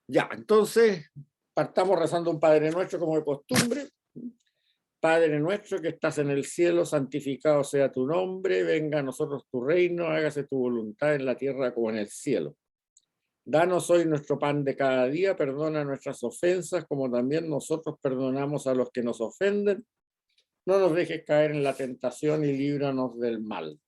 Ya, entonces partamos rezando un Padre Nuestro como de costumbre. Padre nuestro que estás en el cielo, santificado sea tu nombre, venga a nosotros tu reino, hágase tu voluntad en la tierra como en el cielo. Danos hoy nuestro pan de cada día, perdona nuestras ofensas como también nosotros perdonamos a los que nos ofenden. No nos dejes caer en la tentación y líbranos del mal.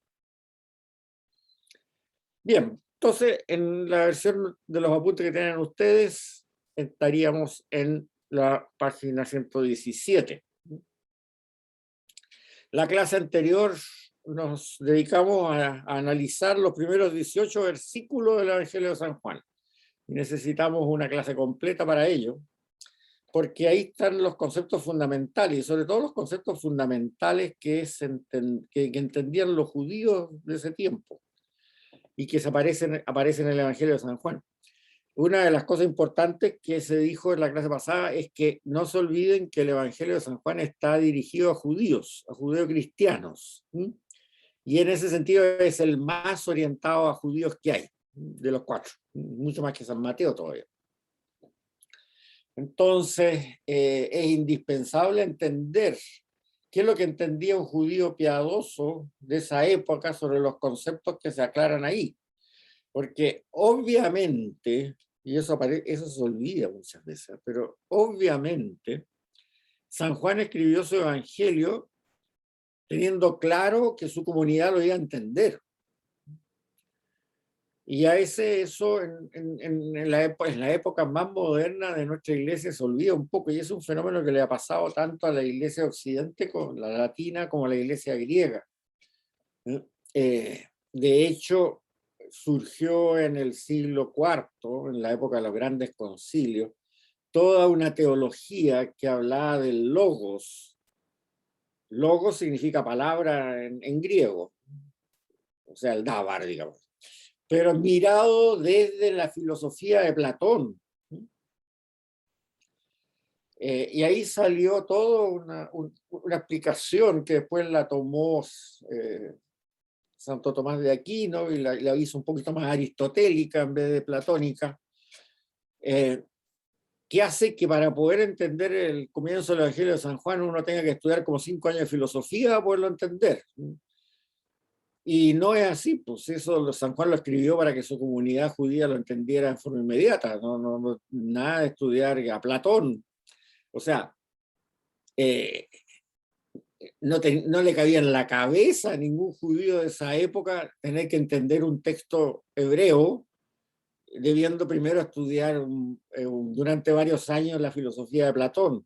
Bien, entonces en la versión de los apuntes que tienen ustedes estaríamos en la página 117. La clase anterior nos dedicamos a analizar los primeros 18 versículos del Evangelio de San Juan. Necesitamos una clase completa para ello, porque ahí están los conceptos fundamentales, y sobre todo los conceptos fundamentales que entendían los judíos de ese tiempo y que aparecen en el Evangelio de San Juan. Una de las cosas importantes que se dijo en la clase pasada es que no se olviden que el Evangelio de San Juan está dirigido a judíos, a judeocristianos, y en ese sentido es el más orientado a judíos que hay, de los cuatro, mucho más que San Mateo todavía. Entonces, es indispensable entender qué es lo que entendía un judío piadoso de esa época sobre los conceptos que se aclaran ahí. Porque obviamente, y eso se olvida muchas veces, pero obviamente San Juan escribió su evangelio teniendo claro que su comunidad lo iba a entender. Y a veces eso en la época más moderna de nuestra iglesia se olvida un poco, y es un fenómeno que le ha pasado tanto a la iglesia occidente, como la latina, como a la iglesia griega. De hecho, surgió en el siglo IV, en la época de los grandes concilios, toda una teología que hablaba del logos. Logos significa palabra en griego, o sea, el dávar, digamos, pero mirado desde la filosofía de Platón. Y ahí salió toda una explicación que después la tomó Santo Tomás de Aquino y la hizo un poquito más aristotélica en vez de platónica, que hace que para poder entender el comienzo del Evangelio de San Juan uno tenga que estudiar como 5 años de filosofía para poderlo entender. Y no es así, pues eso San Juan lo escribió para que su comunidad judía lo entendiera en forma inmediata, nada de estudiar a Platón. O sea, no le cabía en la cabeza a ningún judío de esa época tener que entender un texto hebreo, debiendo primero estudiar durante varios años la filosofía de Platón.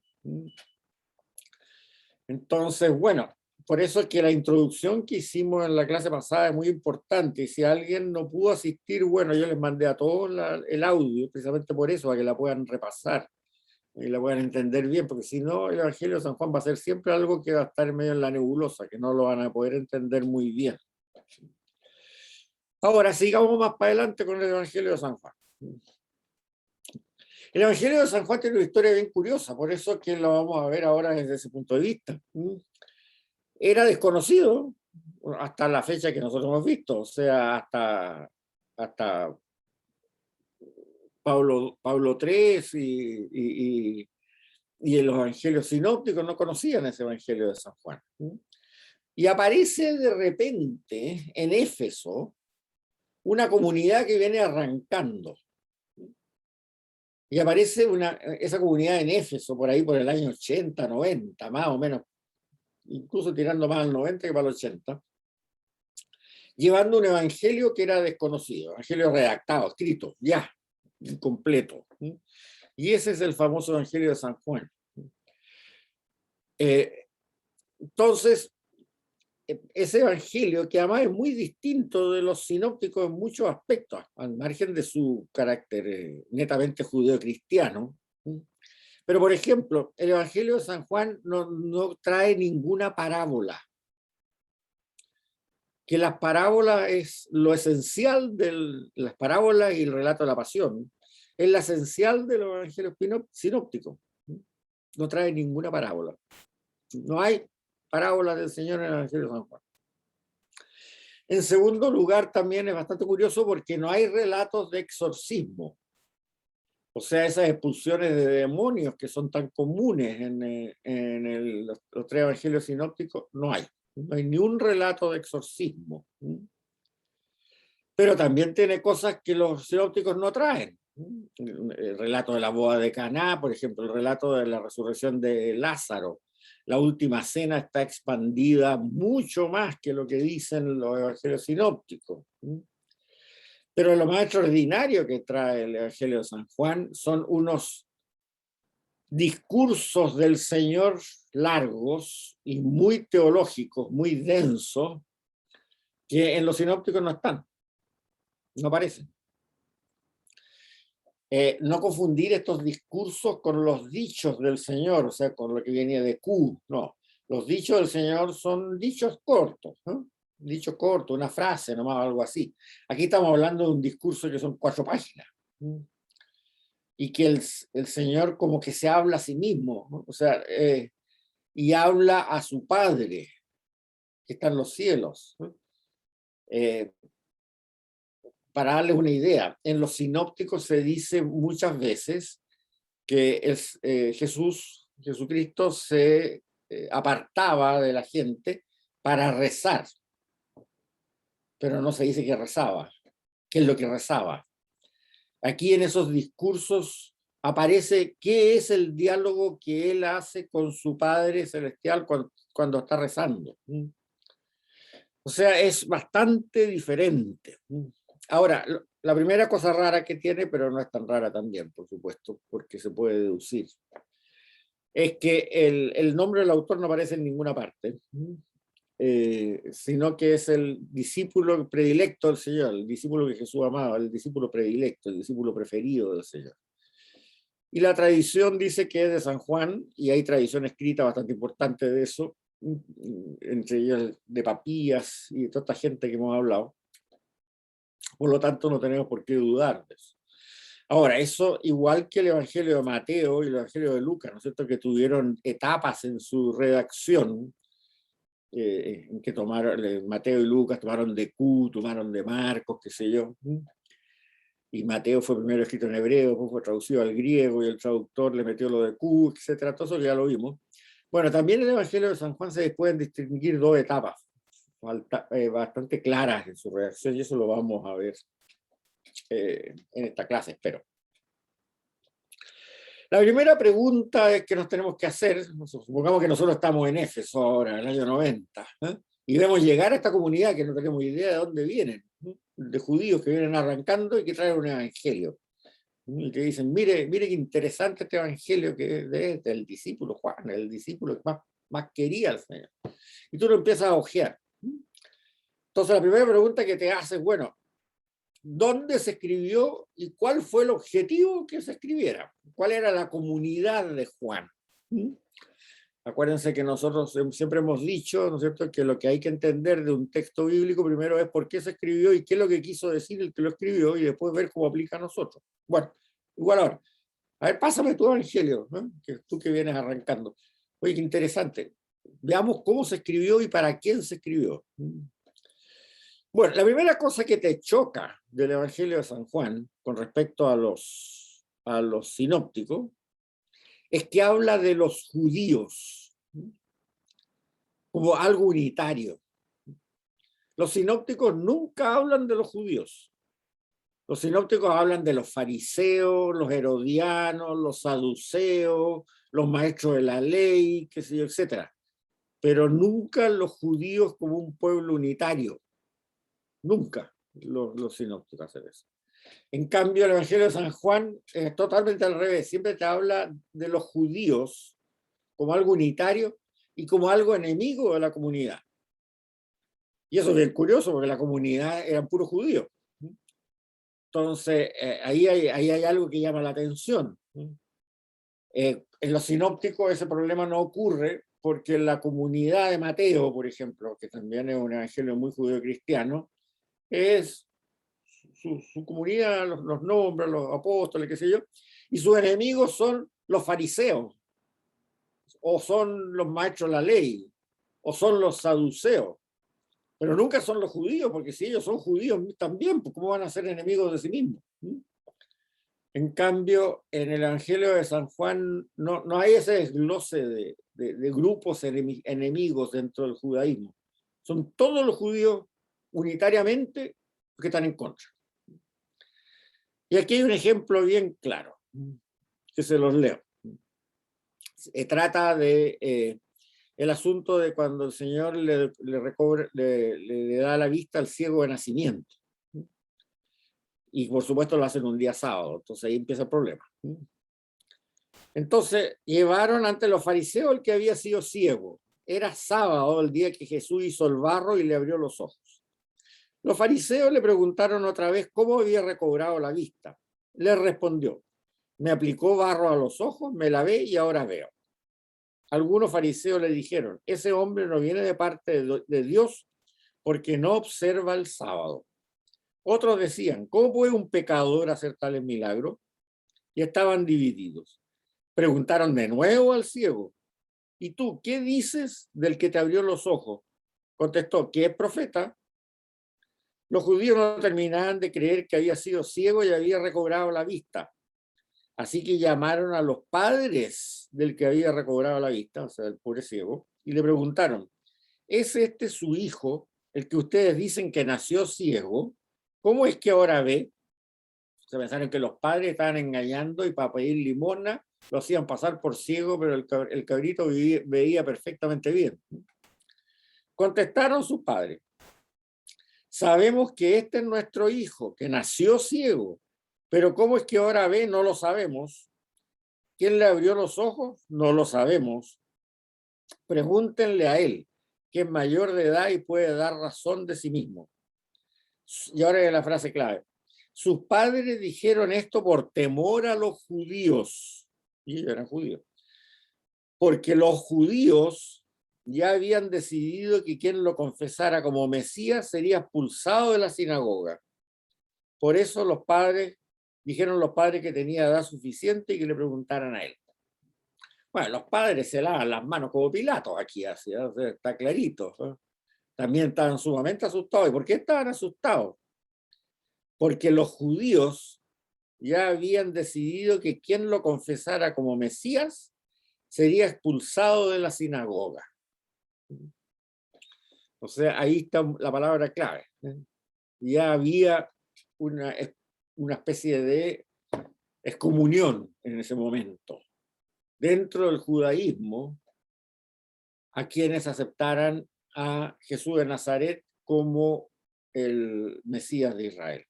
Entonces, bueno, por eso es que la introducción que hicimos en la clase pasada es muy importante. Y si alguien no pudo asistir, bueno, yo les mandé a todos el audio, precisamente por eso, para que la puedan repasar y la puedan entender bien, porque si no, el Evangelio de San Juan va a ser siempre algo que va a estar medio en la nebulosa, que no lo van a poder entender muy bien. Ahora, sigamos más para adelante con el Evangelio de San Juan. El Evangelio de San Juan tiene una historia bien curiosa, por eso es que lo vamos a ver ahora desde ese punto de vista. Era desconocido hasta la fecha que nosotros hemos visto, o sea, hasta Pablo III y en los evangelios sinópticos no conocían ese Evangelio de San Juan. Y aparece de repente en Éfeso una comunidad que viene arrancando. Y aparece esa comunidad en Éfeso por ahí por el año 80, 90, más o menos, incluso tirando más al 90 que para el 80, llevando un evangelio que era desconocido, evangelio redactado, escrito, ya, incompleto. Y ese es el famoso Evangelio de San Juan. Entonces, ese evangelio, que además es muy distinto de los sinópticos en muchos aspectos, al margen de su carácter netamente judeo-cristiano. Pero, por ejemplo, el Evangelio de San Juan no trae ninguna parábola. Que las parábolas es lo esencial de las parábolas y el relato de la pasión. Es la esencial de los evangelios sinópticos. No trae ninguna parábola. No hay parábolas del Señor en el Evangelio de San Juan. En segundo lugar, también es bastante curioso porque no hay relatos de exorcismo. O sea, esas expulsiones de demonios que son tan comunes en los tres evangelios sinópticos, no hay. No hay ni un relato de exorcismo. Pero también tiene cosas que los sinópticos no traen. El relato de la boda de Caná, por ejemplo, el relato de la resurrección de Lázaro. La última cena está expandida mucho más que lo que dicen los evangelios sinópticos. Pero lo más extraordinario que trae el Evangelio de San Juan son unos discursos del Señor largos y muy teológicos, muy densos, que en los sinópticos no están, no aparecen. No confundir estos discursos con los dichos del Señor, o sea, con lo que viene de Q, no. Los dichos del Señor son dichos cortos, ¿no? Dicho corto, una frase nomás, algo así. Aquí estamos hablando de un discurso que son 4 páginas. Y que el Señor como que se habla a sí mismo, ¿no? O sea, y habla a su Padre, que está en los cielos, ¿no? Para darles una idea, en los sinópticos se dice muchas veces que Jesucristo se apartaba de la gente para rezar, pero no se dice que rezaba, qué es lo que rezaba. Aquí en esos discursos aparece qué es el diálogo que él hace con su Padre Celestial cuando está rezando. O sea, es bastante diferente. Ahora, la primera cosa rara que tiene, pero no es tan rara también, por supuesto, porque se puede deducir, es que el nombre del autor no aparece en ninguna parte, sino que es el discípulo predilecto del Señor, el discípulo que Jesús amaba, el discípulo predilecto, el discípulo preferido del Señor. Y la tradición dice que es de San Juan, y hay tradición escrita bastante importante de eso, entre ellos de Papías y de toda esta gente que hemos hablado. Por lo tanto, no tenemos por qué dudar de eso. Ahora, eso igual que el Evangelio de Mateo y el Evangelio de Lucas, ¿no es cierto?, que tuvieron etapas en su redacción, en que tomaron, Mateo y Lucas tomaron de Q, tomaron de Marcos, qué sé yo. Y Mateo fue primero escrito en hebreo, después fue traducido al griego y el traductor le metió lo de Q, etcétera. Todo eso ya lo vimos. Bueno, también en el Evangelio de San Juan se pueden distinguir 2 etapas bastante claras en su redacción, y eso lo vamos a ver en esta clase, espero. La primera pregunta que nos tenemos que hacer, supongamos que nosotros estamos en Éfeso ahora, en el año 90, y vemos llegar a esta comunidad que no tenemos idea de dónde vienen, de judíos que vienen arrancando y que traen un evangelio. Y que dicen, mire qué interesante este evangelio que es del discípulo Juan, el discípulo que más quería al Señor. Y tú lo empiezas a ojear. Entonces la primera pregunta que te haces, bueno, ¿dónde se escribió y cuál fue el objetivo que se escribiera? ¿Cuál era la comunidad de Juan? Acuérdense que nosotros siempre hemos dicho, ¿no es cierto?, que lo que hay que entender de un texto bíblico primero es por qué se escribió y qué es lo que quiso decir el que lo escribió, y después ver cómo aplica a nosotros. Bueno, igual ahora. A ver, pásame tu evangelio, ¿no?, que tú que vienes arrancando. Oye, qué interesante. Veamos cómo se escribió y para quién se escribió. Bueno, la primera cosa que te choca del Evangelio de San Juan con respecto a los sinópticos es que habla de los judíos como algo unitario. Los sinópticos nunca hablan de los judíos. Los sinópticos hablan de los fariseos, los herodianos, los saduceos, los maestros de la ley, qué sé yo, etc. Pero nunca los judíos como un pueblo unitario. Nunca los sinópticos hacen eso. En cambio, el Evangelio de San Juan es totalmente al revés. Siempre te habla de los judíos como algo unitario y como algo enemigo de la comunidad. Y eso es bien curioso, porque la comunidad eran puros judíos. Entonces, ahí hay algo que llama la atención. En los sinópticos ese problema no ocurre porque la comunidad de Mateo, por ejemplo, que también es un evangelio muy judío-cristiano, es su comunidad, los nombres, los apóstoles, qué sé yo, y sus enemigos son los fariseos, o son los maestros de la ley, o son los saduceos. Pero nunca son los judíos, porque si ellos son judíos también, pues ¿cómo van a ser enemigos de sí mismos? En cambio, en el Evangelio de San Juan no hay ese desglose de grupos enemigos dentro del judaísmo. Son todos los judíos unitariamente que están en contra. Y aquí hay un ejemplo bien claro, que se los leo. Se trata de el asunto de cuando el Señor le da la vista al ciego de nacimiento. Y por supuesto lo hacen un día sábado, entonces ahí empieza el problema. Entonces llevaron ante los fariseos el que había sido ciego. Era sábado el día que Jesús hizo el barro y le abrió los ojos. Los fariseos le preguntaron otra vez cómo había recobrado la vista. Le respondió: me aplicó barro a los ojos, me lavé y ahora veo. Algunos fariseos le dijeron: ese hombre no viene de parte de Dios porque no observa el sábado. Otros decían: ¿cómo puede un pecador hacer tales milagros? Y estaban divididos. Preguntaron de nuevo al ciego: ¿y tú qué dices del que te abrió los ojos? Contestó: que es profeta. Los judíos no terminaban de creer que había sido ciego y había recobrado la vista. Así que llamaron a los padres del que había recobrado la vista, o sea, el pobre ciego, y le preguntaron: ¿es este su hijo, el que ustedes dicen que nació ciego? ¿Cómo es que ahora ve? Se pensaron que los padres estaban engañando y para pedir limosna lo hacían pasar por ciego, pero el cabrito veía perfectamente bien. Contestaron sus padres: sabemos que este es nuestro hijo, que nació ciego, pero cómo es que ahora ve, no lo sabemos. ¿Quién le abrió los ojos? No lo sabemos. Pregúntenle a él, que es mayor de edad y puede dar razón de sí mismo. Y ahora es la frase clave. Sus padres dijeron esto por temor a los judíos. Y ellos eran judíos. Porque los judíos ya habían decidido que quien lo confesara como Mesías sería expulsado de la sinagoga. Por eso dijeron los padres que tenía edad suficiente y que le preguntaran a él. Bueno, los padres se lavan las manos como Pilatos aquí, así, ¿eh? O sea, está clarito, ¿eh? También estaban sumamente asustados. ¿Y por qué estaban asustados? Porque los judíos ya habían decidido que quien lo confesara como Mesías sería expulsado de la sinagoga. O sea, ahí está la palabra clave. Ya había una especie de excomunión en ese momento dentro del judaísmo a quienes aceptaran a Jesús de Nazaret como el Mesías de Israel.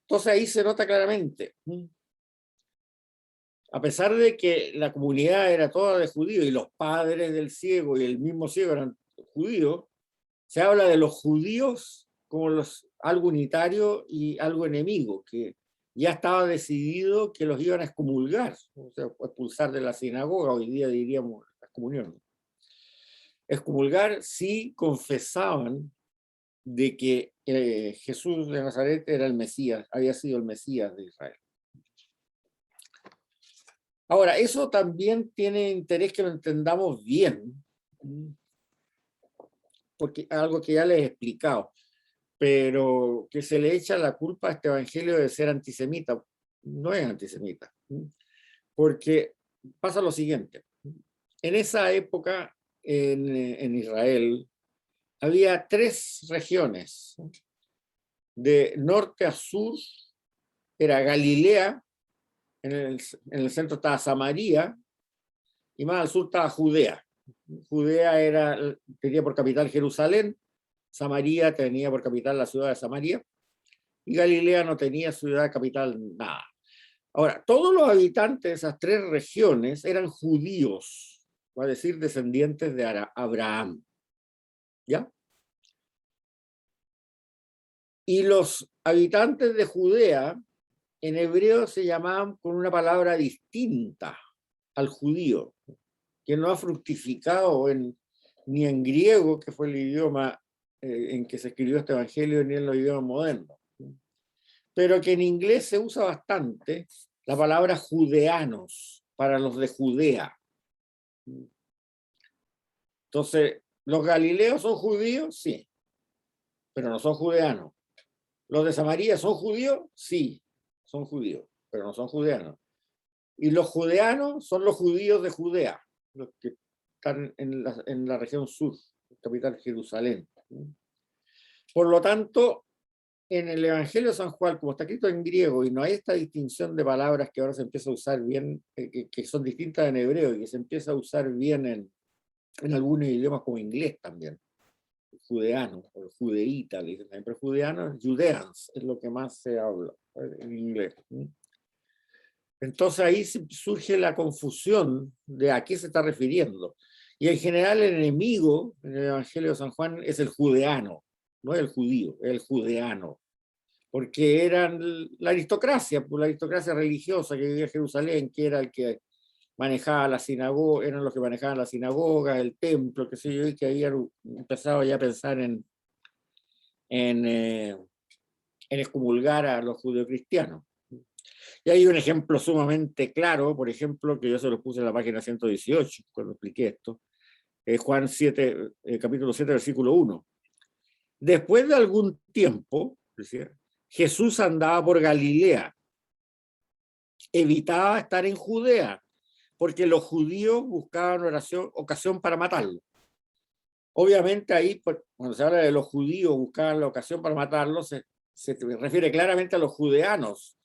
Entonces ahí se nota claramente, a pesar de que la comunidad era toda de judíos y los padres del ciego y el mismo ciego eran judíos, se habla de los judíos como algo unitario y algo enemigo, que ya estaba decidido que los iban a excomulgar, o sea, expulsar de la sinagoga, hoy día diríamos la comunión. Excomulgar si confesaban de que Jesús de Nazaret era el Mesías, había sido el Mesías de Israel. Ahora, eso también tiene interés que lo entendamos bien, porque algo que ya les he explicado, pero que se le echa la culpa a este evangelio de ser antisemita. No es antisemita, porque pasa lo siguiente. En esa época, en Israel, había 3 regiones. De norte a sur era Galilea, en el centro estaba Samaria, y más al sur estaba Judea. Judea tenía por capital Jerusalén, Samaria tenía por capital la ciudad de Samaria, y Galilea no tenía ciudad capital, nada. Ahora, todos los habitantes de esas 3 regiones eran judíos, va a decir descendientes de Abraham. ¿Ya? Y los habitantes de Judea, en hebreo se llamaban con una palabra distinta al judío, que no ha fructificado ni en griego, que fue el idioma en que se escribió este evangelio, ni en los idiomas modernos. Pero que en inglés se usa bastante la palabra judeanos, para los de Judea. Entonces, ¿Los galileos son judíos? Sí, pero no son judeanos. ¿Los de Samaria son judíos? Sí, son judíos, pero no son judeanos. Y los judeanos son los judíos de Judea, los que están en la región sur, capital Jerusalén. Por lo tanto, en el Evangelio de San Juan, como está escrito en griego, y no hay esta distinción de palabras que ahora se empieza a usar bien, que son distintas en hebreo y que se empieza a usar bien en algunos idiomas como inglés también. Judeano, o judeíta, dicen siempre judeano, judeans, es lo que más se habla en inglés. Entonces ahí surge la confusión de a qué se está refiriendo. Y en general el enemigo en el Evangelio de San Juan es el judeano, no el judío, es el judeano. Porque eran la aristocracia religiosa que vivía en Jerusalén, que era el que manejaba la sinagoga, eran los que manejaban la sinagoga, el templo, qué sé yo, y que habían empezado ya a pensar en excomulgar a los judeocristianos. Y hay un ejemplo sumamente claro, por ejemplo, que yo se lo puse en la página 118, cuando expliqué esto, Juan 7, capítulo 7, versículo 1. Después de algún tiempo, decía, Jesús andaba por Galilea, evitaba estar en Judea, porque los judíos buscaban ocasión para matarlo. Obviamente ahí, cuando se habla de los judíos buscaban la ocasión para matarlo, se refiere claramente a los judeanos,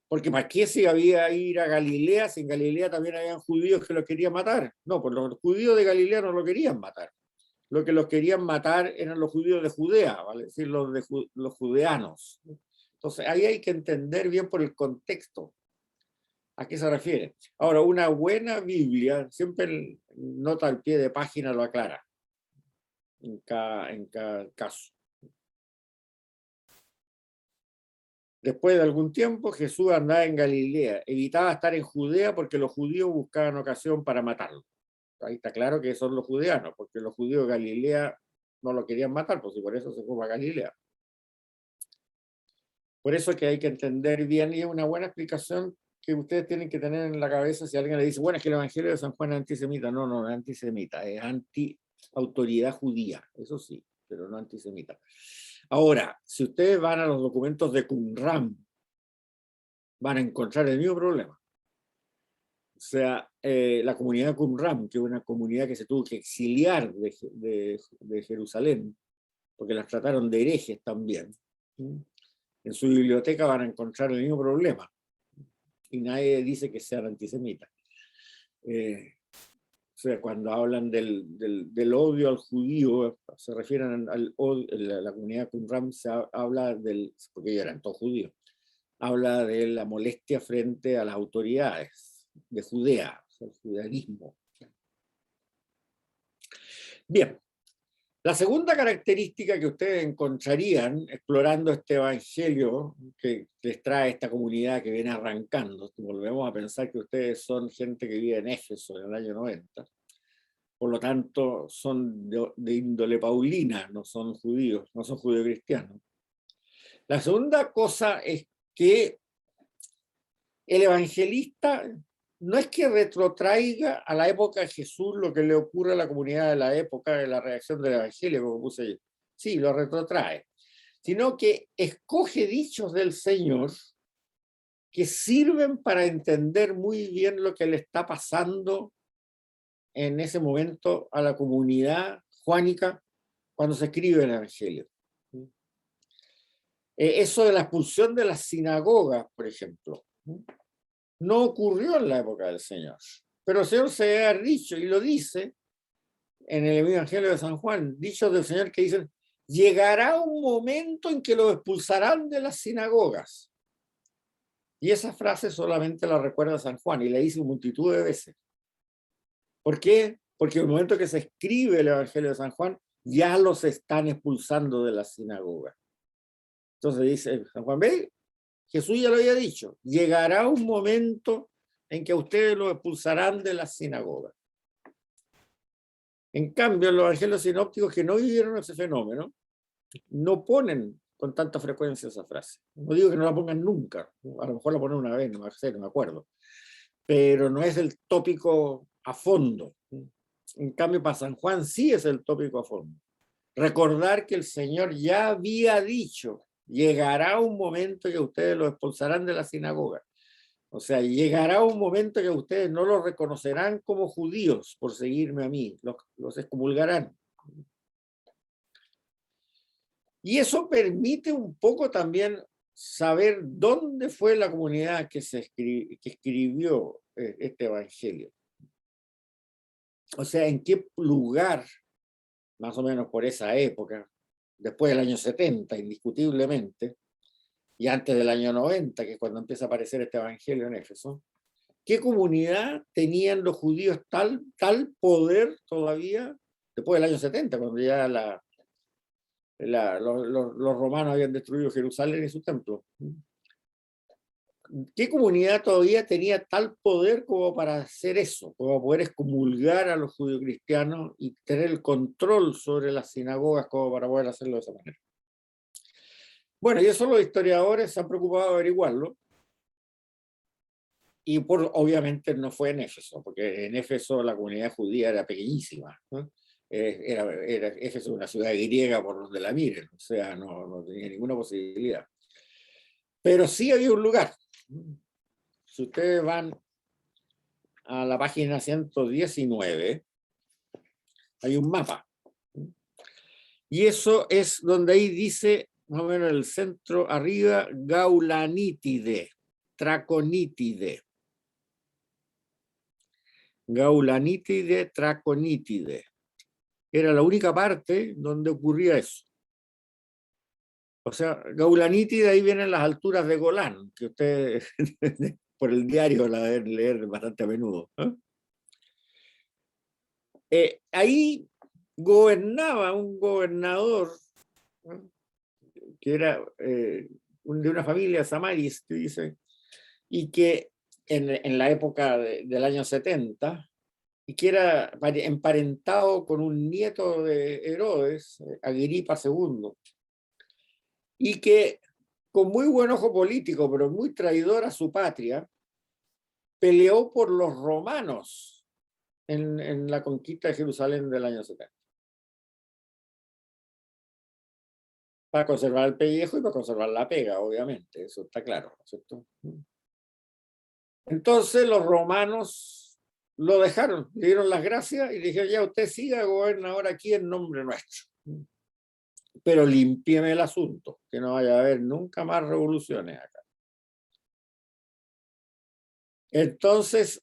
porque ¿para qué se había ir a Galilea si en Galilea también habían judíos que los querían matar? No, pues los judíos de Galilea no lo querían matar. Lo que los querían matar eran los judíos de Judea, ¿vale? Es decir, los judeanos. Entonces ahí hay que entender bien por el contexto a qué se refiere. Ahora, una buena Biblia, siempre nota al pie de página lo aclara, en cada caso. Después de algún tiempo, Jesús andaba en Galilea, evitaba estar en Judea porque los judíos buscaban ocasión para matarlo. Ahí está claro que son los judeanos, porque los judíos de Galilea no lo querían matar, pues, y por eso se fue a Galilea. Por eso es que hay que entender bien, y es una buena explicación que ustedes tienen que tener en la cabeza si alguien le dice, bueno, es que el Evangelio de San Juan es antisemita. No, no, no es antisemita, es anti-autoridad judía, eso sí, pero no antisemita. Ahora, si ustedes van a los documentos de Qumran, van a encontrar el mismo problema. O sea, la comunidad de Qumran, que es una comunidad que se tuvo que exiliar de Jerusalén, porque las trataron de herejes también. En su biblioteca van a encontrar el mismo problema. Y nadie dice que sean antisemitas. O sea, cuando hablan del odio al judío, se refieren al odio, la comunidad Qumran se habla porque ellos eran todos judíos, habla de la molestia frente a las autoridades de Judea, o sea, el judaísmo. Bien, la segunda característica que ustedes encontrarían explorando este evangelio que les trae esta comunidad que viene arrancando, volvemos a pensar que ustedes son gente que vive en Éfeso en el año 90, por lo tanto son de índole paulina, no son judíos, no son judeocristianos. La segunda cosa es que el evangelista no es que retrotraiga a la época de Jesús lo que le ocurre a la comunidad de la época de la reacción del evangelio, como puse yo. Sí, lo retrotrae, sino que escoge dichos del Señor que sirven para entender muy bien lo que le está pasando en ese momento a la comunidad juánica cuando se escribe el evangelio. Eso de la expulsión de las sinagogas, por ejemplo, no ocurrió en la época del Señor, pero el Señor se ha dicho, y lo dice en el Evangelio de San Juan, dichos del Señor que dicen, llegará un momento en que lo expulsarán de las sinagogas. Y esa frase solamente la recuerda San Juan, y la dice multitud de veces. ¿Por qué? Porque en el momento que se escribe el Evangelio de San Juan, ya los están expulsando de las sinagogas. Entonces dice San Juan, ve, Jesús ya lo había dicho, llegará un momento en que ustedes lo expulsarán de las sinagogas. En cambio, los evangelios sinópticos que no vivieron ese fenómeno, no ponen con tanta frecuencia esa frase. No digo que no la pongan nunca, a lo mejor la ponen una vez, no me acuerdo, pero no es el tópico a fondo. En cambio, para San Juan sí es el tópico a fondo. Recordar que el Señor ya había dicho, llegará un momento que ustedes los expulsarán de la sinagoga. O sea, llegará un momento que ustedes no los reconocerán como judíos por seguirme a mí, los excomulgarán. Y eso permite un poco también saber dónde fue la comunidad que escribió este evangelio. O sea, en qué lugar, más o menos por esa época, después del año 70, indiscutiblemente, y antes del año 90, que es cuando empieza a aparecer este evangelio en Éfeso, ¿qué comunidad tenían los judíos tal poder todavía, después del año 70, cuando ya los romanos habían destruido Jerusalén y su templo? ¿Qué comunidad todavía tenía tal poder como para hacer eso, como poder excomulgar a los judio-cristianos y tener el control sobre las sinagogas como para poder hacerlo de esa manera? Bueno, y eso los historiadores se han preocupado de averiguarlo. Y obviamente no fue en Éfeso, porque en Éfeso la comunidad judía era pequeñísima, ¿no? Éfeso una ciudad griega por donde la miren, o sea, no tenía ninguna posibilidad. Pero sí había un lugar. Si ustedes van a la página 119, hay un mapa. Y eso es donde ahí dice, más o menos en el centro arriba, Gaulanítide, Traconítide. Gaulanítide, Traconítide. Era la única parte donde ocurría eso. O sea, Gaulanítide, ahí vienen las alturas de Golán, que ustedes por el diario la deben leer bastante a menudo. Ahí gobernaba un gobernador, ¿no?, que era de una familia samaris, que dice, y que en la época del año 70, y que era emparentado con un nieto de Herodes, Agripa II, y que con muy buen ojo político, pero muy traidor a su patria, peleó por los romanos en la conquista de Jerusalén del año 70. Para conservar el pellejo y para conservar la pega, obviamente, eso está claro, ¿cierto? Entonces los romanos lo dejaron, le dieron las gracias y le dijeron, ya usted siga gobernador aquí en nombre nuestro, pero límpieme el asunto, que no vaya a haber nunca más revoluciones acá. Entonces,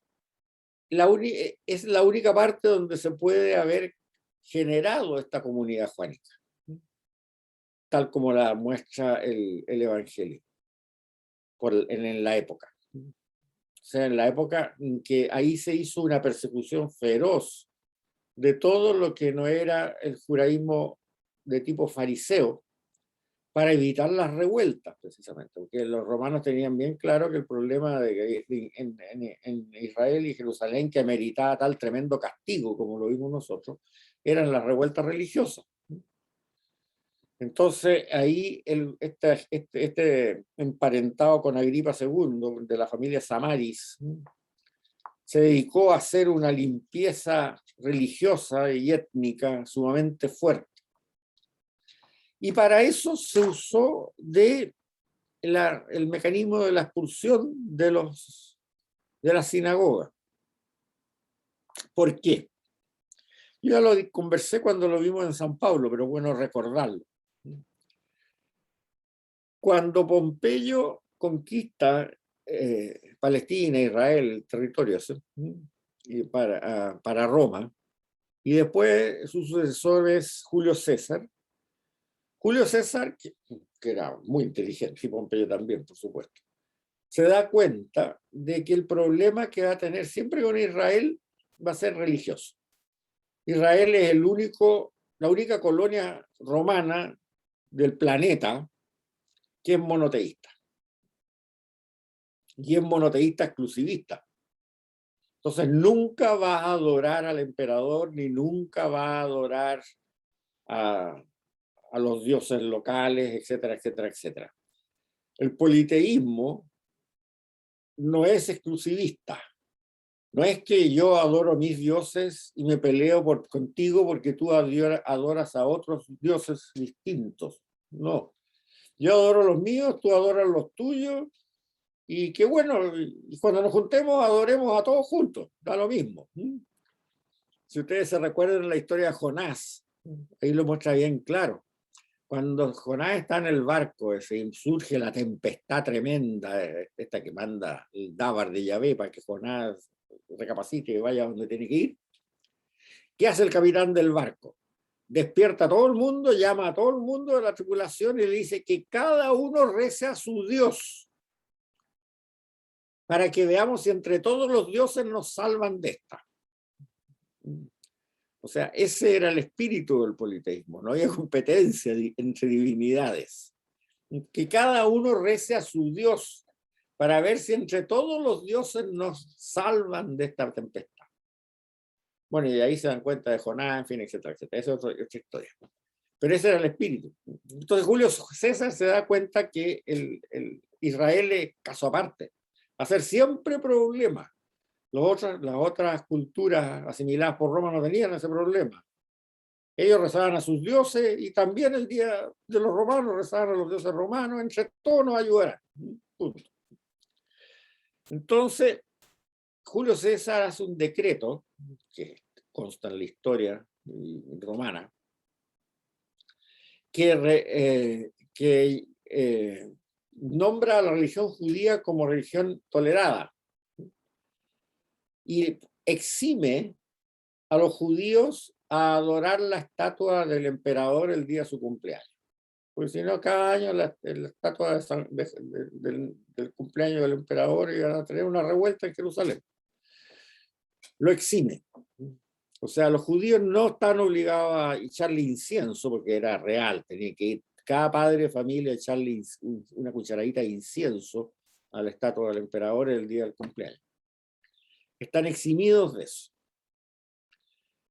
es la única parte donde se puede haber generado esta comunidad juánica, tal como la muestra el Evangelio en la época. O sea, en la época en que ahí se hizo una persecución feroz de todo lo que no era el judaísmo de tipo fariseo, para evitar las revueltas, precisamente, porque los romanos tenían bien claro que el problema en Israel y Jerusalén, que ameritaba tal tremendo castigo como lo vimos nosotros, eran las revueltas religiosas. Entonces ahí este emparentado con Agripa II, de la familia Samaris, se dedicó a hacer una limpieza religiosa y étnica sumamente fuerte. Y para eso se usó el mecanismo de la expulsión de la sinagoga. ¿Por qué? Yo ya lo conversé cuando lo vimos en San Pablo, pero bueno recordarlo. Cuando Pompeyo conquista Palestina, Israel, territorios para Roma, y después su sucesor es Julio César. Julio César, que era muy inteligente, y Pompeyo también, por supuesto, se da cuenta de que el problema que va a tener siempre con Israel va a ser religioso. Israel es la única colonia romana del planeta que es monoteísta. Y es monoteísta exclusivista. Entonces nunca va a adorar al emperador, ni nunca va a adorar a los dioses locales, etcétera, etcétera, etcétera. El politeísmo no es exclusivista, No es que yo adoro mis dioses y me peleo contigo porque tú adoras a otros dioses distintos. No, yo adoro los míos, tú adoras los tuyos, y que bueno, y cuando nos juntemos adoremos a todos juntos, da lo mismo. Si ustedes se recuerdan la historia de Jonás, ahí lo muestra bien claro. Cuando Jonás está en el barco, se surge la tempestad tremenda, esta que manda el Dávar de Yahvé para que Jonás recapacite y vaya donde tiene que ir. ¿Qué hace el capitán del barco? Despierta a todo el mundo, llama a todo el mundo de la tripulación y le dice que cada uno rece a su Dios para que veamos si entre todos los dioses nos salvan de esta. O sea, ese era el espíritu del politeísmo, no había competencia entre divinidades. Que cada uno rece a su Dios para ver si entre todos los dioses nos salvan de esta tempestad. Bueno, y de ahí se dan cuenta de Jonás, en fin, etcétera, etcétera. Esa es otra historia. Pero ese era el espíritu. Entonces Julio César se da cuenta que el Israel es caso aparte. Va a ser siempre problema. Las otras culturas asimiladas por Roma no tenían ese problema. Ellos rezaban a sus dioses y también el día de los romanos rezaban a los dioses romanos. Entre todos nos ayudarán. Punto. Entonces, Julio César hace un decreto que consta en la historia romana que nombra a la religión judía como religión tolerada y exime a los judíos a adorar la estatua del emperador el día de su cumpleaños. Porque si no, cada año la estatua del cumpleaños del emperador iban a tener una revuelta en Jerusalén. Lo exime. O sea, los judíos no están obligados a echarle incienso porque era real, tenía que ir cada padre de familia a echarle una cucharadita de incienso a la estatua del emperador el día del cumpleaños. Están eximidos de eso.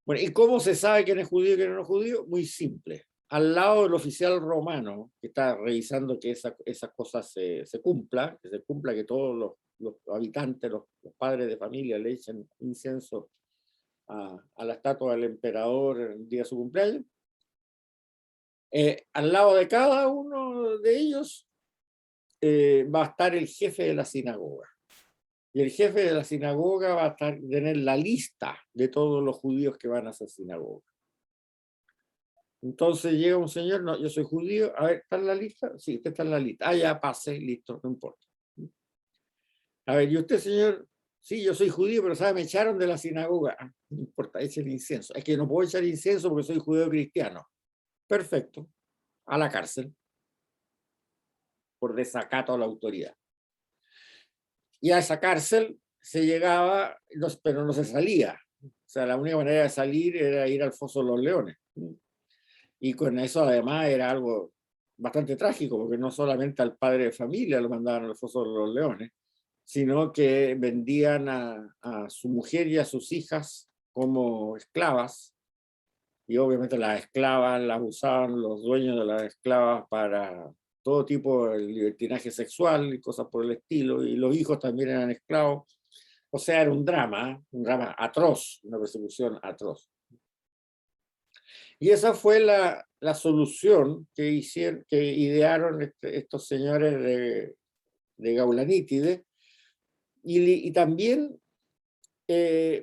Bueno, ¿y cómo se sabe quién es judío y quién no es judío? Muy simple. Al lado del oficial romano que está revisando que esa cosa se cumpla, que todos los habitantes, los padres de familia le echen incienso a la estatua del emperador el día de su cumpleaños. Al lado de cada uno de ellos va a estar el jefe de la sinagoga. Y el jefe de la sinagoga va a tener la lista de todos los judíos que van a esa sinagoga. Entonces llega un señor, no, yo soy judío, a ver, ¿está en la lista? Sí, usted está en la lista. Ah, ya pase, listo, no importa. A ver, ¿y usted, señor? Sí, yo soy judío, pero ¿sabe? Me echaron de la sinagoga. Ah, no importa, eche el incienso. Es que no puedo echar incienso porque soy judío cristiano. Perfecto, a la cárcel por desacato a la autoridad. Y a esa cárcel se llegaba, pero no se salía. O sea, la única manera de salir era ir al Foso de los Leones. Y con eso además era algo bastante trágico, porque no solamente al padre de familia lo mandaban al Foso de los Leones, sino que vendían a su mujer y a sus hijas como esclavas, y obviamente las esclavas las usaban los dueños de las esclavas para todo tipo de libertinaje sexual y cosas por el estilo, y los hijos también eran esclavos. O sea, era un drama atroz, una persecución atroz. Y esa fue la solución que idearon estos señores de Gaulanítide, y también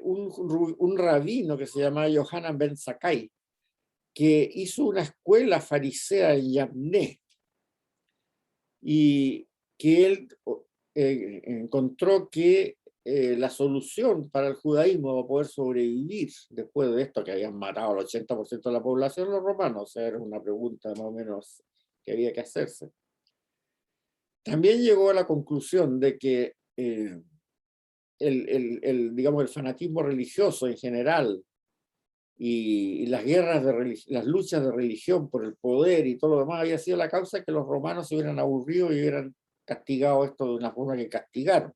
un rabino que se llama Yohanan ben Zakkai, que hizo una escuela farisea en Yavné, y que él encontró que la solución para el judaísmo va a poder sobrevivir después de esto, que habían matado al 80% de la población los romanos, o sea, era una pregunta más o menos que había que hacerse. También llegó a la conclusión de que digamos, el fanatismo religioso en general y las guerras las luchas de religión por el poder y todo lo demás había sido la causa que los romanos se hubieran aburrido y hubieran castigado esto de una forma que castigaron.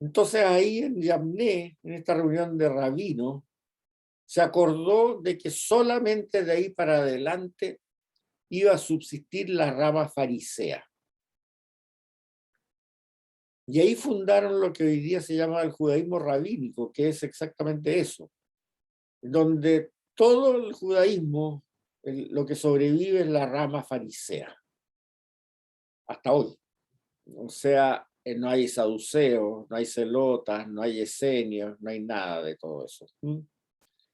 Entonces ahí en Yavné, en esta reunión de rabinos, se acordó de que solamente de ahí para adelante iba a subsistir la rama farisea. Y ahí fundaron lo que hoy día se llama el judaísmo rabínico, que es exactamente eso, donde todo el judaísmo, lo que sobrevive es la rama farisea, hasta hoy. O sea, no hay saduceos, no hay celotas, no hay esenios, no hay nada de todo eso.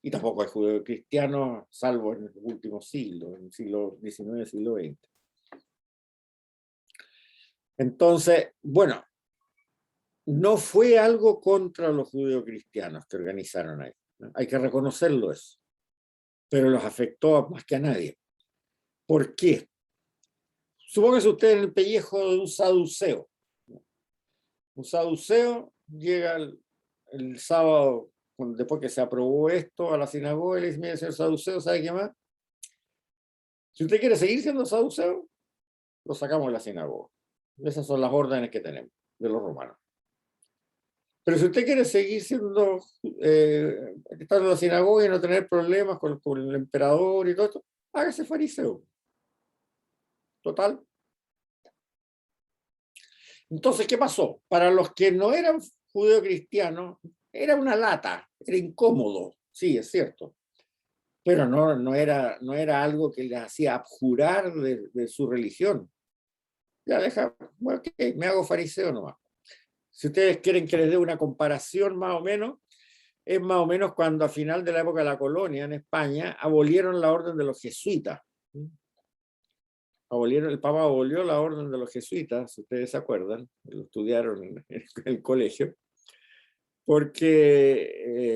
Y tampoco hay judeocristianos, salvo en el último siglo, en el siglo XIX, siglo XX. Entonces, bueno, no fue algo contra los judeocristianos que organizaron ahí, ¿no? Hay que reconocerlo eso, pero los afectó más que a nadie. ¿Por qué? Supóngase usted en el pellejo de un saduceo. Un saduceo llega el sábado, después que se aprobó esto, a la sinagoga y le dice: mire, señor saduceo, ¿sabe qué más? Si usted quiere seguir siendo saduceo, lo sacamos de la sinagoga. Esas son las órdenes que tenemos de los romanos. Pero si usted quiere seguir siendo, estando en la sinagoga y no tener problemas con el emperador y todo esto, hágase fariseo. Total. Entonces, ¿qué pasó? Para los que no eran judeocristianos, era una lata, era incómodo, sí, es cierto, pero no era algo que les hacía abjurar de su religión. Ya deja, bueno, okay, me hago fariseo nomás. Si ustedes quieren que les dé una comparación más o menos, es más o menos cuando a final de la época de la colonia en España abolieron la orden de los jesuitas. El Papa abolió la orden de los jesuitas, si ustedes se acuerdan, lo estudiaron en el colegio, porque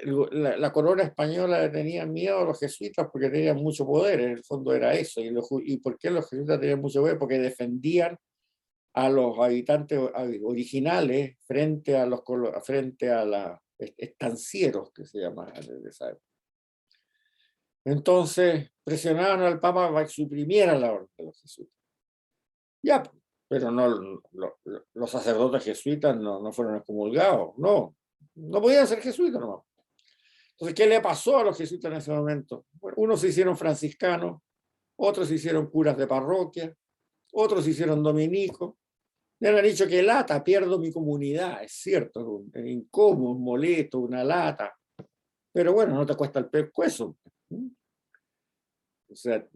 la corona española tenía miedo a los jesuitas porque tenían mucho poder, en el fondo era eso. ¿Y por qué los jesuitas tenían mucho poder? Porque defendían a los habitantes originales frente a los estancieros, que se llamaban desde esa época. Entonces presionaban al Papa para que suprimiera la orden de los jesuitas. Ya, pero no, los sacerdotes jesuitas no fueron excomulgados, no podían ser jesuitas nomás. Entonces, ¿qué le pasó a los jesuitas en ese momento? Bueno, unos se hicieron franciscanos, otros se hicieron curas de parroquia, otros se hicieron dominicos. Me han dicho que lata, pierdo mi comunidad, es cierto, es incómodo, molesto, una lata, pero bueno, no te cuesta el pescuezo. O sea,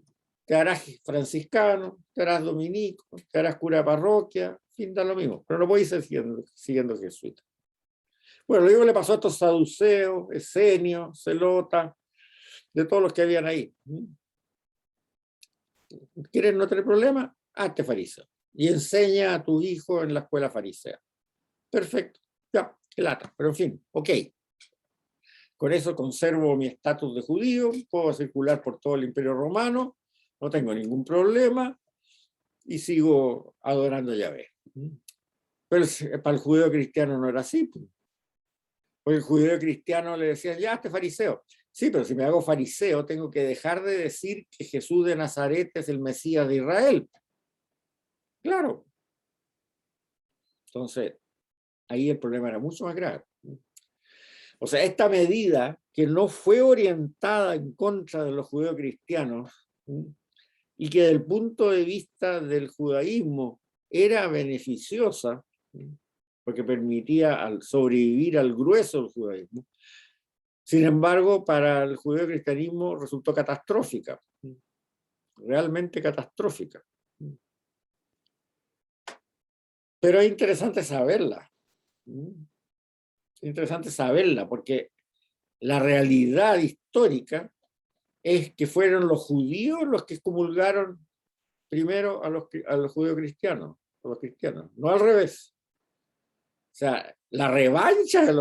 te harás franciscano, te harás dominico, te harás cura de parroquia, fin, da lo mismo, pero no podéis ir siguiendo jesuita. Bueno, lo mismo le pasó a estos saduceos, esenios, celotas, de todos los que habían ahí. ¿Quieres no tener problema? Hazte fariseo y enseña a tu hijo en la escuela farisea. Perfecto, ya, qué lata, pero en fin, ok. Con eso conservo mi estatus de judío, puedo circular por todo el Imperio Romano, no tengo ningún problema y sigo adorando a Yahvé. Pero para el judío cristiano no era así. Porque el judío cristiano le decían: ya, este fariseo. Sí, pero si me hago fariseo, tengo que dejar de decir que Jesús de Nazaret es el Mesías de Israel. Claro. Entonces, ahí el problema era mucho más grave. O sea, esta medida que no fue orientada en contra de los judeocristianos y que desde el punto de vista del judaísmo era beneficiosa, porque permitía sobrevivir al grueso del judaísmo, sin embargo, para el judeocristianismo resultó catastrófica, realmente catastrófica. Pero es interesante saberla. Interesante saberla, porque la realidad histórica es que fueron los judíos los que excomulgaron primero a los judíos cristianos, a los cristianos, no al revés. O sea, la revancha de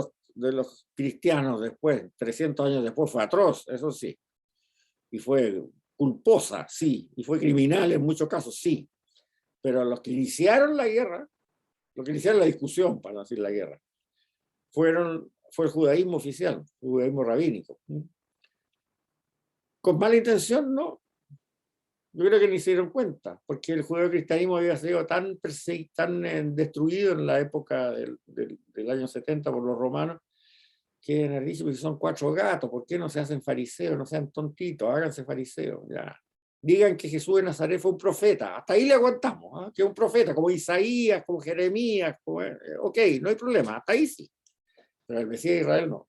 los cristianos después, 300 años después, fue atroz, eso sí, y fue culposa, sí, y fue criminal en muchos casos, sí, pero los que iniciaron la guerra, los que iniciaron la discusión, para no decir la guerra, fue el judaísmo oficial, el judaísmo rabínico. Con mala intención, no. Yo creo que ni se dieron cuenta, porque el judeocristianismo había sido tan destruido en la época del año 70 por los romanos, que han dicho que son 4 gatos, ¿por qué no se hacen fariseos? No sean tontitos, háganse fariseos, ya. digan que Jesús de Nazaret fue un profeta. Hasta ahí le aguantamos, ¿ah? Que es un profeta, como Isaías, como Jeremías, como, ok, no hay problema, hasta ahí sí. Pero el Mesías de Israel no.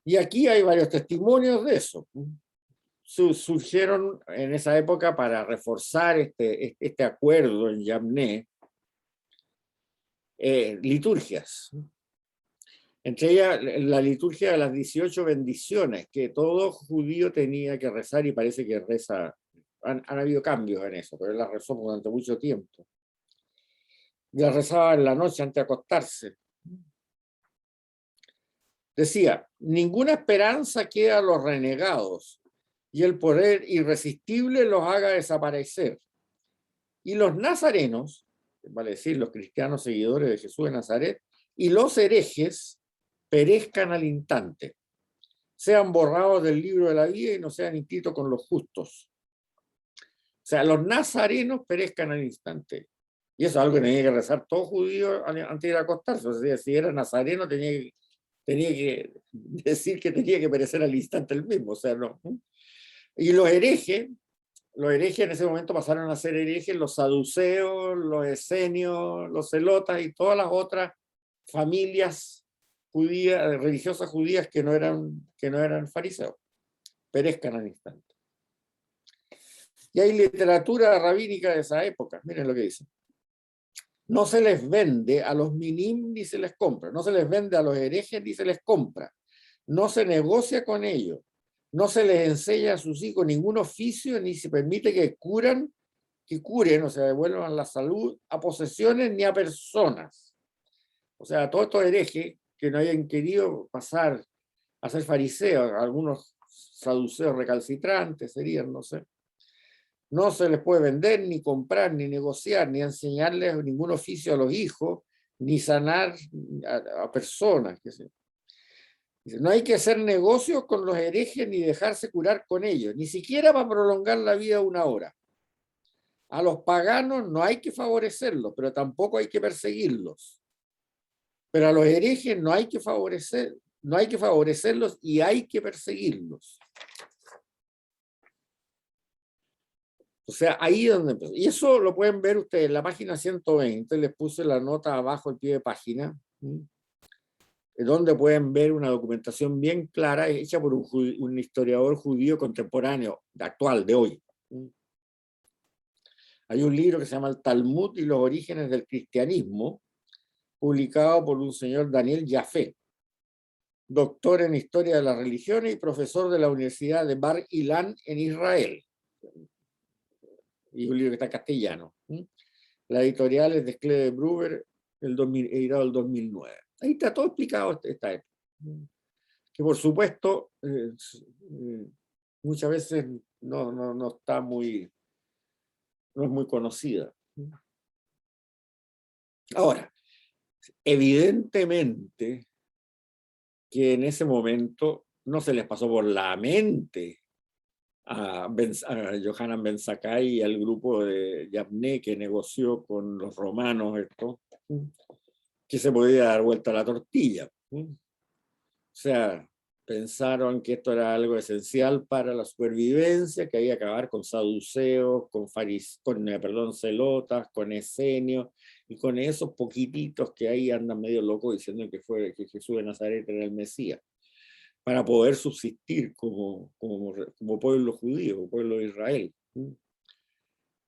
Y aquí hay varios testimonios de eso. Surgieron en esa época para reforzar este acuerdo en Yamné, liturgias. Entre ellas la liturgia de las 18 bendiciones, que todo judío tenía que rezar, y parece que reza, han habido cambios en eso, pero él las rezó durante mucho tiempo. Las rezaba en la noche antes de acostarse. Decía, ninguna esperanza queda a los renegados, y el poder irresistible los haga desaparecer. Y los nazarenos, vale decir, los cristianos seguidores de Jesús de Nazaret, y los herejes perezcan al instante, sean borrados del libro de la vida y no sean inscritos con los justos. O sea, los nazarenos perezcan al instante. Y eso es algo que tenía que rezar todo judío antes de ir a acostarse. O sea, si era nazareno, tenía que decir que tenía que perecer al instante el mismo. O sea, no. Y los herejes en ese momento pasaron a ser herejes los saduceos, los esenios, los celotas y todas las otras familias judías, religiosas judías que no eran fariseos. Perezcan al instante. Y hay literatura rabínica de esa época. Miren lo que dice. No se les vende a los minim ni se les compra. No se les vende a los herejes ni se les compra. No se negocia con ellos. No se les enseña a sus hijos ningún oficio ni se permite que curen, o sea, devuelvan la salud a posesiones ni a personas. O sea, todos estos herejes que no hayan querido pasar a ser fariseos, algunos saduceos recalcitrantes serían, no sé. No se les puede vender, ni comprar, ni negociar, ni enseñarles ningún oficio a los hijos, ni sanar a personas. No hay que hacer negocios con los herejes ni dejarse curar con ellos, ni siquiera para prolongar la vida una hora. A los paganos no hay que favorecerlos, pero tampoco hay que perseguirlos. Pero a los herejes no hay que favorecerlos y hay que perseguirlos. O sea, ahí es donde empezó. Y eso lo pueden ver ustedes en la página 120, les puse la nota abajo al pie de página, donde pueden ver una documentación bien clara hecha por un historiador judío contemporáneo, actual, de hoy. Hay un libro que se llama El Talmud y los orígenes del cristianismo, publicado por un señor Daniel Jaffe, doctor en historia de las religiones y profesor de la Universidad de Bar Ilan en Israel. Y un libro que está en castellano. La editorial es de Cleve Bruber, editado el 2009. Ahí está todo explicado esta época. Que por supuesto, muchas veces no está no es muy conocida. Ahora, evidentemente que en ese momento no se les pasó por la mente a Yohanan Ben Zakkai y al grupo de Yavne que negoció con los romanos esto, que se podía dar vuelta a la tortilla. O sea, pensaron que esto era algo esencial para la supervivencia, que había que acabar con saduceos, con celotas, con esenios, y con esos poquititos que ahí andan medio locos diciendo que Jesús de Nazaret era el Mesías, para poder subsistir como pueblo judío, como pueblo de Israel.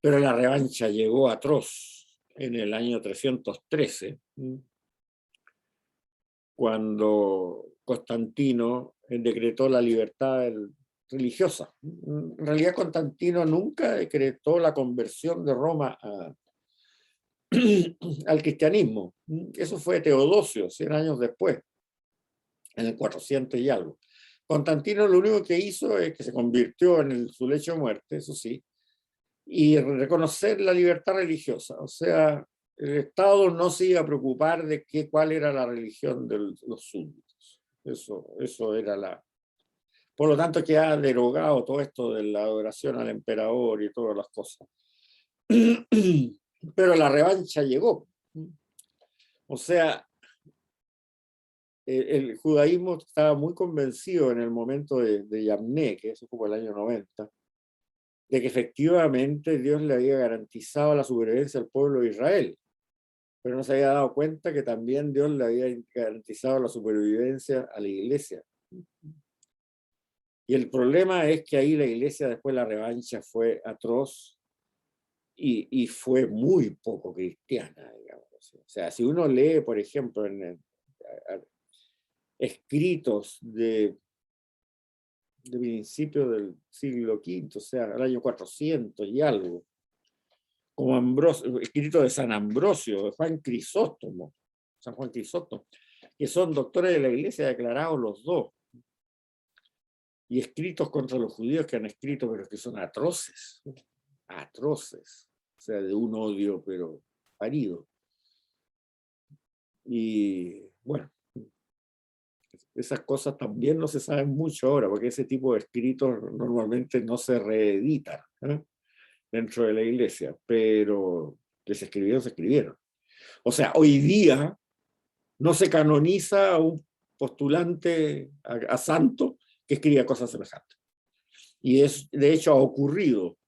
Pero la revancha llegó atroz en el año 313, cuando Constantino decretó la libertad religiosa. En realidad Constantino nunca decretó la conversión de Roma al cristianismo. Eso fue Teodosio, 100 años después, en el 400 y algo. Constantino lo único que hizo es que se convirtió en su lecho de muerte, eso sí, y reconocer la libertad religiosa. O sea, el Estado no se iba a preocupar de cuál era la religión de los súbditos. Eso era la... Por lo tanto, que ha derogado todo esto de la adoración al emperador y todas las cosas. Pero la revancha llegó. O sea, el judaísmo estaba muy convencido en el momento de Yamné, que eso fue por el año 90, de que efectivamente Dios le había garantizado la supervivencia al pueblo de Israel, pero no se había dado cuenta que también Dios le había garantizado la supervivencia a la iglesia. Y el problema es que ahí la iglesia, después la revancha fue atroz y fue muy poco cristiana, digamos. O sea, si uno lee, por ejemplo, escritos de principios del siglo V, o sea, el año 400 y algo, como Ambrosio, escrito de San Ambrosio, de Juan Crisóstomo, San Juan Crisóstomo, que son doctores de la iglesia declarados los dos, y escritos contra los judíos que han escrito, pero que son atroces, atroces, o sea, de un odio, pero parido. Y bueno, esas cosas también no se saben mucho ahora, porque ese tipo de escritos normalmente no se reeditan, ¿eh?, dentro de la iglesia, pero que se escribieron, se escribieron. O sea, hoy día no se canoniza a un postulante a santo que escriba cosas semejantes. Y de hecho ha ocurrido.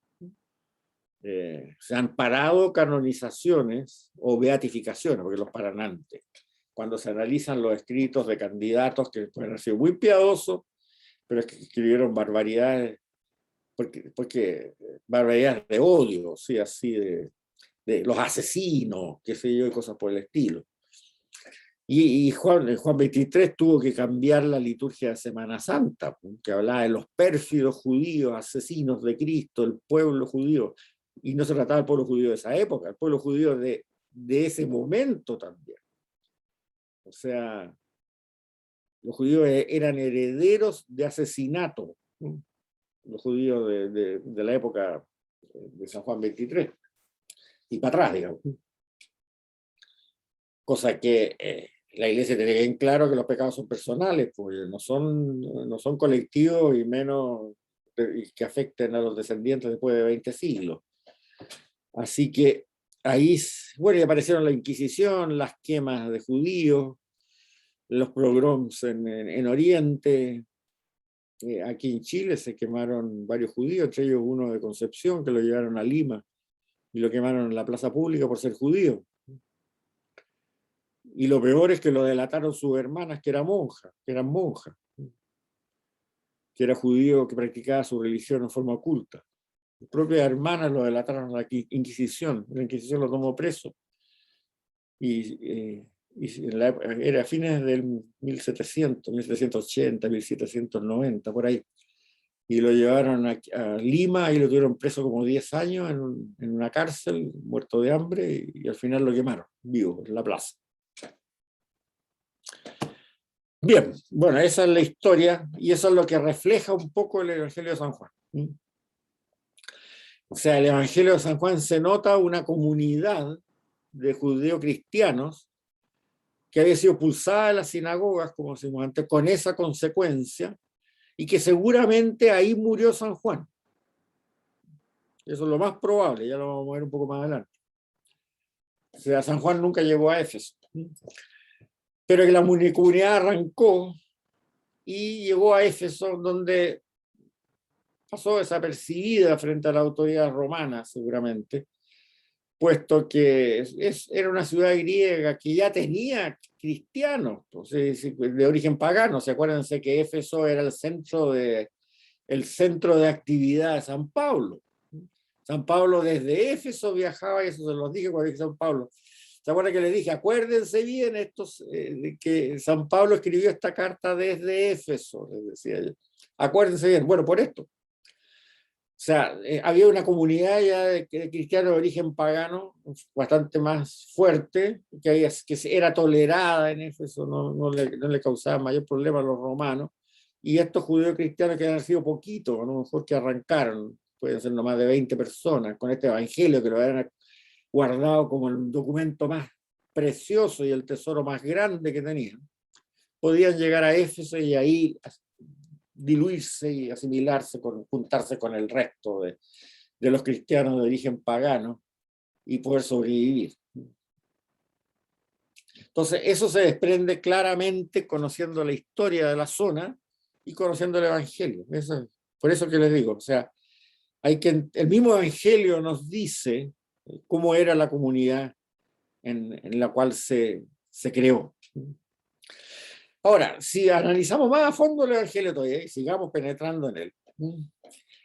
Se han parado canonizaciones o beatificaciones, porque los paran antes, cuando se analizan los escritos de candidatos que pueden haber sido muy piadosos, pero es que escribieron barbaridades, porque barbaridades de odio, ¿sí? Así de los asesinos, qué sé yo, y cosas por el estilo. Y Juan 23 tuvo que cambiar la liturgia de Semana Santa, que hablaba de los pérfidos judíos, asesinos de Cristo, el pueblo judío. Y no se trataba del pueblo judío de esa época, el pueblo judío de ese momento también. O sea, los judíos eran herederos de asesinato, los judíos de la época de San Juan 23 y para atrás, digamos. Cosa que la iglesia tiene bien claro que los pecados son personales, pues no son colectivos y menos que afecten a los descendientes después de 20 siglos. Así que ahí, bueno, y aparecieron la Inquisición, las quemas de judíos, los pogroms en Oriente. Aquí en Chile se quemaron varios judíos, entre ellos uno de Concepción, que lo llevaron a Lima y lo quemaron en la plaza pública por ser judío. Y lo peor es que lo delataron sus hermanas, que eran monjas, que era judío que practicaba su religión en forma oculta. Sus propias hermanas lo delataron a la Inquisición. La Inquisición lo tomó preso. Y era a fines del 1700, 1780, 1790, por ahí. Y lo llevaron a Lima y lo tuvieron preso como 10 años en una cárcel, muerto de hambre, y al final lo quemaron, vivo, en la plaza. Bien, bueno, esa es la historia y eso es lo que refleja un poco el Evangelio de San Juan. O sea, el Evangelio de San Juan se nota una comunidad de judeocristianos que había sido pulsada en las sinagogas, como decimos antes, con esa consecuencia, y que seguramente ahí murió San Juan. Eso es lo más probable, ya lo vamos a ver un poco más adelante. O sea, San Juan nunca llegó a Éfeso, pero que la comunidad arrancó y llegó a Éfeso, donde pasó desapercibida frente a la autoridad romana, seguramente, puesto que era una ciudad griega que ya tenía cristianos, pues, de origen pagano. ¿Se acuérdense que Éfeso era el centro de actividad de San Pablo? San Pablo desde Éfeso viajaba, y eso se los dije cuando dije San Pablo. ¿Se acuerdan que les dije? Acuérdense bien de que San Pablo escribió esta carta desde Éfeso, les decía yo. Acuérdense bien, bueno, por esto. O sea, había una comunidad ya de cristianos de origen pagano bastante más fuerte, que era tolerada en Éfeso, no le causaba mayor problema a los romanos, y estos judíos cristianos que han sido poquitos, a lo mejor que arrancaron, pueden ser no más de 20 personas, con este evangelio que lo habían guardado como el documento más precioso y el tesoro más grande que tenían, podían llegar a Éfeso y ahí diluirse y asimilarse, juntarse con el resto de los cristianos de origen pagano y poder sobrevivir. Entonces, eso se desprende claramente conociendo la historia de la zona y conociendo el Evangelio. Por eso que les digo, o sea, el mismo Evangelio nos dice cómo era la comunidad en la cual se creó. Ahora, si analizamos más a fondo el Evangelio todavía y sigamos penetrando en él,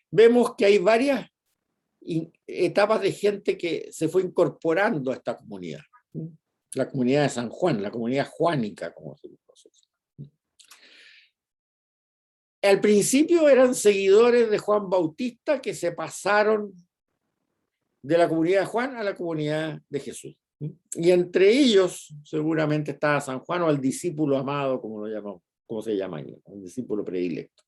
vemos que hay varias etapas de gente que se fue incorporando a esta comunidad. La comunidad de San Juan, la comunidad juánica, como se dice. Al principio eran seguidores de Juan Bautista que se pasaron de la comunidad de Juan a la comunidad de Jesús. Y entre ellos seguramente estaba San Juan o el discípulo amado, como lo llamamos, como se llama ahí, el discípulo predilecto.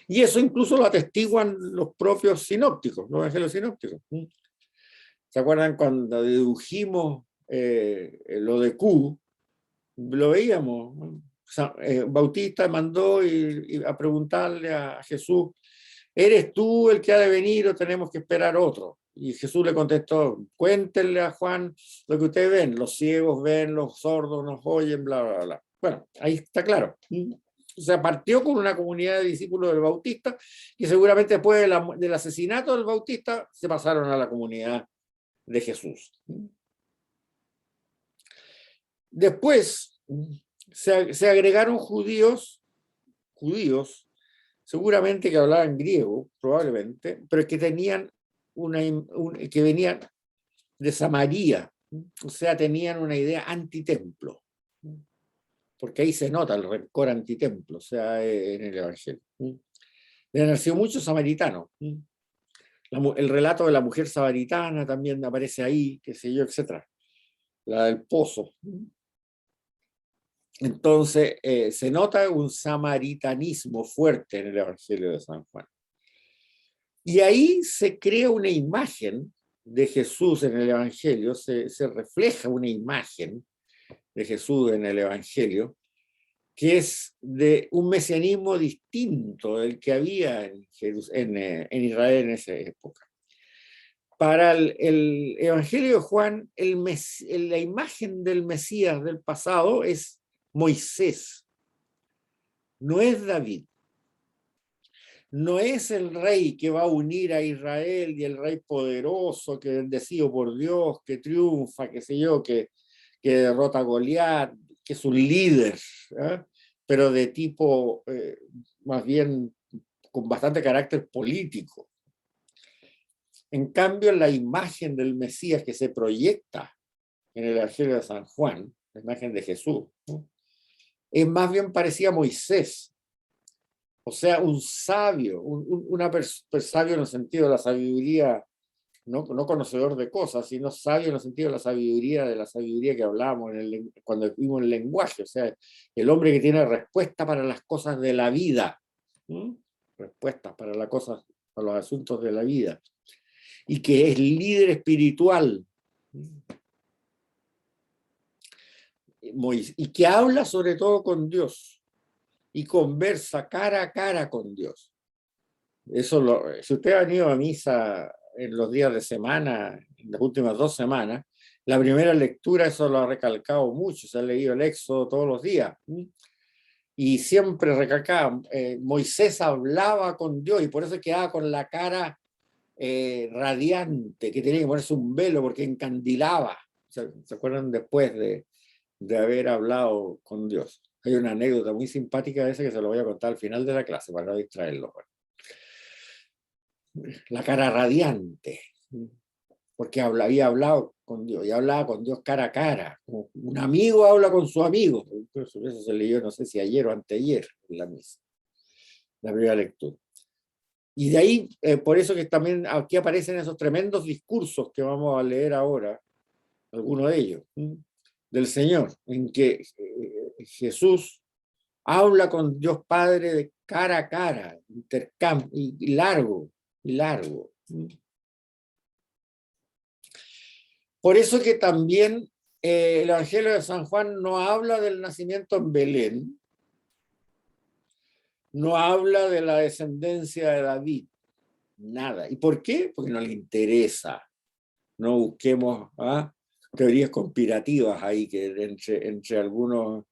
Y eso incluso lo atestiguan los propios sinópticos, los evangelios sinópticos. ¿Se acuerdan cuando dedujimos lo de Q? Lo veíamos, ¿no? Bautista mandó a preguntarle a Jesús, ¿eres tú el que ha de venir o tenemos que esperar otro? Y Jesús le contestó, cuéntenle a Juan lo que ustedes ven, los ciegos ven, los sordos nos oyen, bla, bla, bla. Bueno, ahí está claro. O sea, partió con una comunidad de discípulos del Bautista que seguramente después del asesinato del Bautista se pasaron a la comunidad de Jesús. Después se agregaron judíos, seguramente que hablaban griego, probablemente, pero que tenían que venían de Samaria, o sea, tenían una idea antitemplo, porque ahí se nota el rencor antitemplo, o sea, en el Evangelio. Han nacido muchos samaritanos. El relato de la mujer samaritana también aparece ahí, qué sé yo, etcétera. La del pozo. Entonces, se nota un samaritanismo fuerte en el Evangelio de San Juan. Y ahí se crea una imagen de Jesús en el Evangelio, se refleja una imagen de Jesús en el Evangelio, que es de un mesianismo distinto del que había en Israel en esa época. Para el Evangelio de Juan, la imagen del Mesías del pasado es Moisés, no es David. No es el rey que va a unir a Israel y el rey poderoso, que es bendecido por Dios, que triunfa, qué sé yo, que derrota a Goliat, que es un líder, ¿eh? Pero de tipo más bien con bastante carácter político. En cambio, la imagen del Mesías que se proyecta en el Evangelio de San Juan, la imagen de Jesús, ¿no? Es más bien parecida a Moisés. O sea, un sabio, sabio en el sentido de la sabiduría, no conocedor de cosas, sino sabio en el sentido de la sabiduría que hablábamos cuando vimos el lenguaje. O sea, el hombre que tiene respuesta para las cosas de la vida, respuestas para para los asuntos de la vida, y que es líder espiritual, y que habla sobre todo con Dios y conversa cara a cara con Dios. Si usted ha venido a misa en los días de semana, en las últimas 2 semanas, la primera lectura eso lo ha recalcado mucho, se ha leído el Éxodo todos los días. Y siempre recalcaba, Moisés hablaba con Dios y por eso quedaba con la cara radiante, que tenía que ponerse un velo porque encandilaba. ¿Se acuerdan después de haber hablado con Dios? Hay una anécdota muy simpática de esa que se lo voy a contar al final de la clase para no distraerlo. La cara radiante, porque había hablado con Dios, y hablaba con Dios cara a cara, como un amigo habla con su amigo. Eso se leyó, no sé si ayer o anteayer, en la misa, la primera lectura. Y de ahí, por eso que también aquí aparecen esos tremendos discursos que vamos a leer ahora, algunos de ellos, del Señor, en que Jesús habla con Dios Padre de cara a cara, intercambio, y largo. Por eso que también el Evangelio de San Juan no habla del nacimiento en Belén, no habla de la descendencia de David, nada. ¿Y por qué? Porque no le interesa. No busquemos teorías conspirativas ahí que entre algunos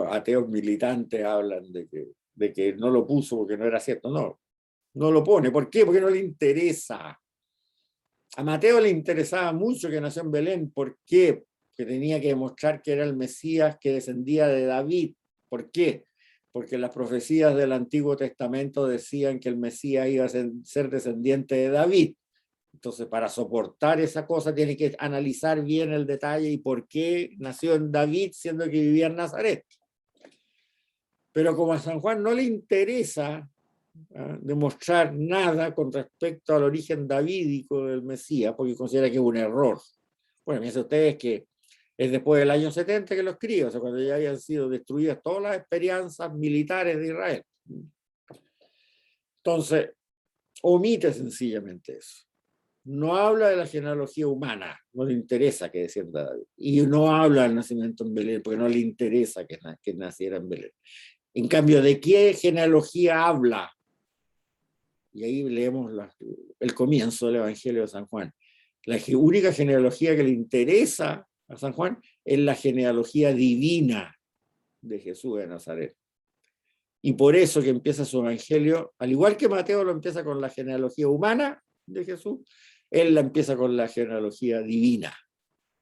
ateos militantes hablan de que no lo puso porque no era cierto. No, no lo pone. ¿Por qué? Porque no le interesa. A Mateo le interesaba mucho que nació en Belén. ¿Por qué? Que tenía que demostrar que era el Mesías que descendía de David. ¿Por qué? Porque las profecías del Antiguo Testamento decían que el Mesías iba a ser descendiente de David. Entonces, para soportar esa cosa, tiene que analizar bien el detalle y por qué nació en David, siendo que vivía en Nazaret. Pero como a San Juan no le interesa demostrar nada con respecto al origen davídico del Mesías, porque considera que es un error. Bueno, piensen ustedes que es después del año 70 que lo escribe, o sea, cuando ya habían sido destruidas todas las experiencias militares de Israel. Entonces, omite sencillamente eso. No habla de la genealogía humana, no le interesa que descienda David. Y no habla del nacimiento en Belén, porque no le interesa que naciera en Belén. En cambio, ¿de qué genealogía habla? Y ahí leemos el comienzo del Evangelio de San Juan. La única genealogía que le interesa a San Juan es la genealogía divina de Jesús de Nazaret. Y por eso que empieza su Evangelio, al igual que Mateo lo empieza con la genealogía humana de Jesús, él la empieza con la genealogía divina.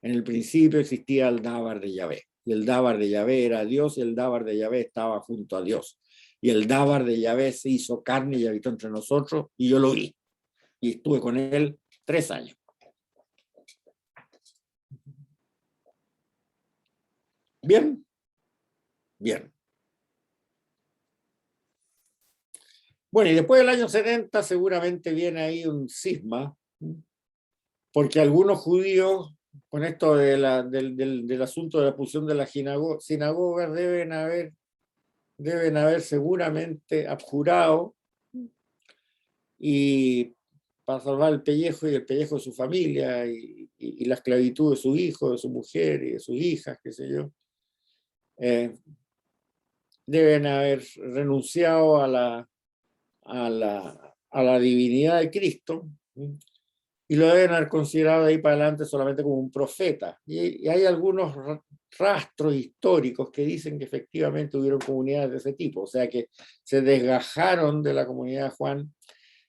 En el principio existía el Dábar de Yahvé, y el Dábar de Yahvé era Dios, y el Dábar de Yahvé estaba junto a Dios. Y el Dábar de Yahvé se hizo carne y habitó entre nosotros, y yo lo vi. Y estuve con él 3 años. ¿Bien? Bien. Bueno, y después del año 70 seguramente viene ahí un cisma, porque algunos judíos, con esto del asunto de la expulsión de las sinagogas, deben haber seguramente abjurado y para salvar el pellejo y el pellejo de su familia y la esclavitud de su hijo, de su mujer y de sus hijas, qué sé yo, deben haber renunciado a la divinidad de Cristo y lo deben haber considerado ahí para adelante solamente como un profeta. Y hay algunos rastros históricos que dicen que efectivamente hubieron comunidades de ese tipo, o sea que se desgajaron de la comunidad de Juan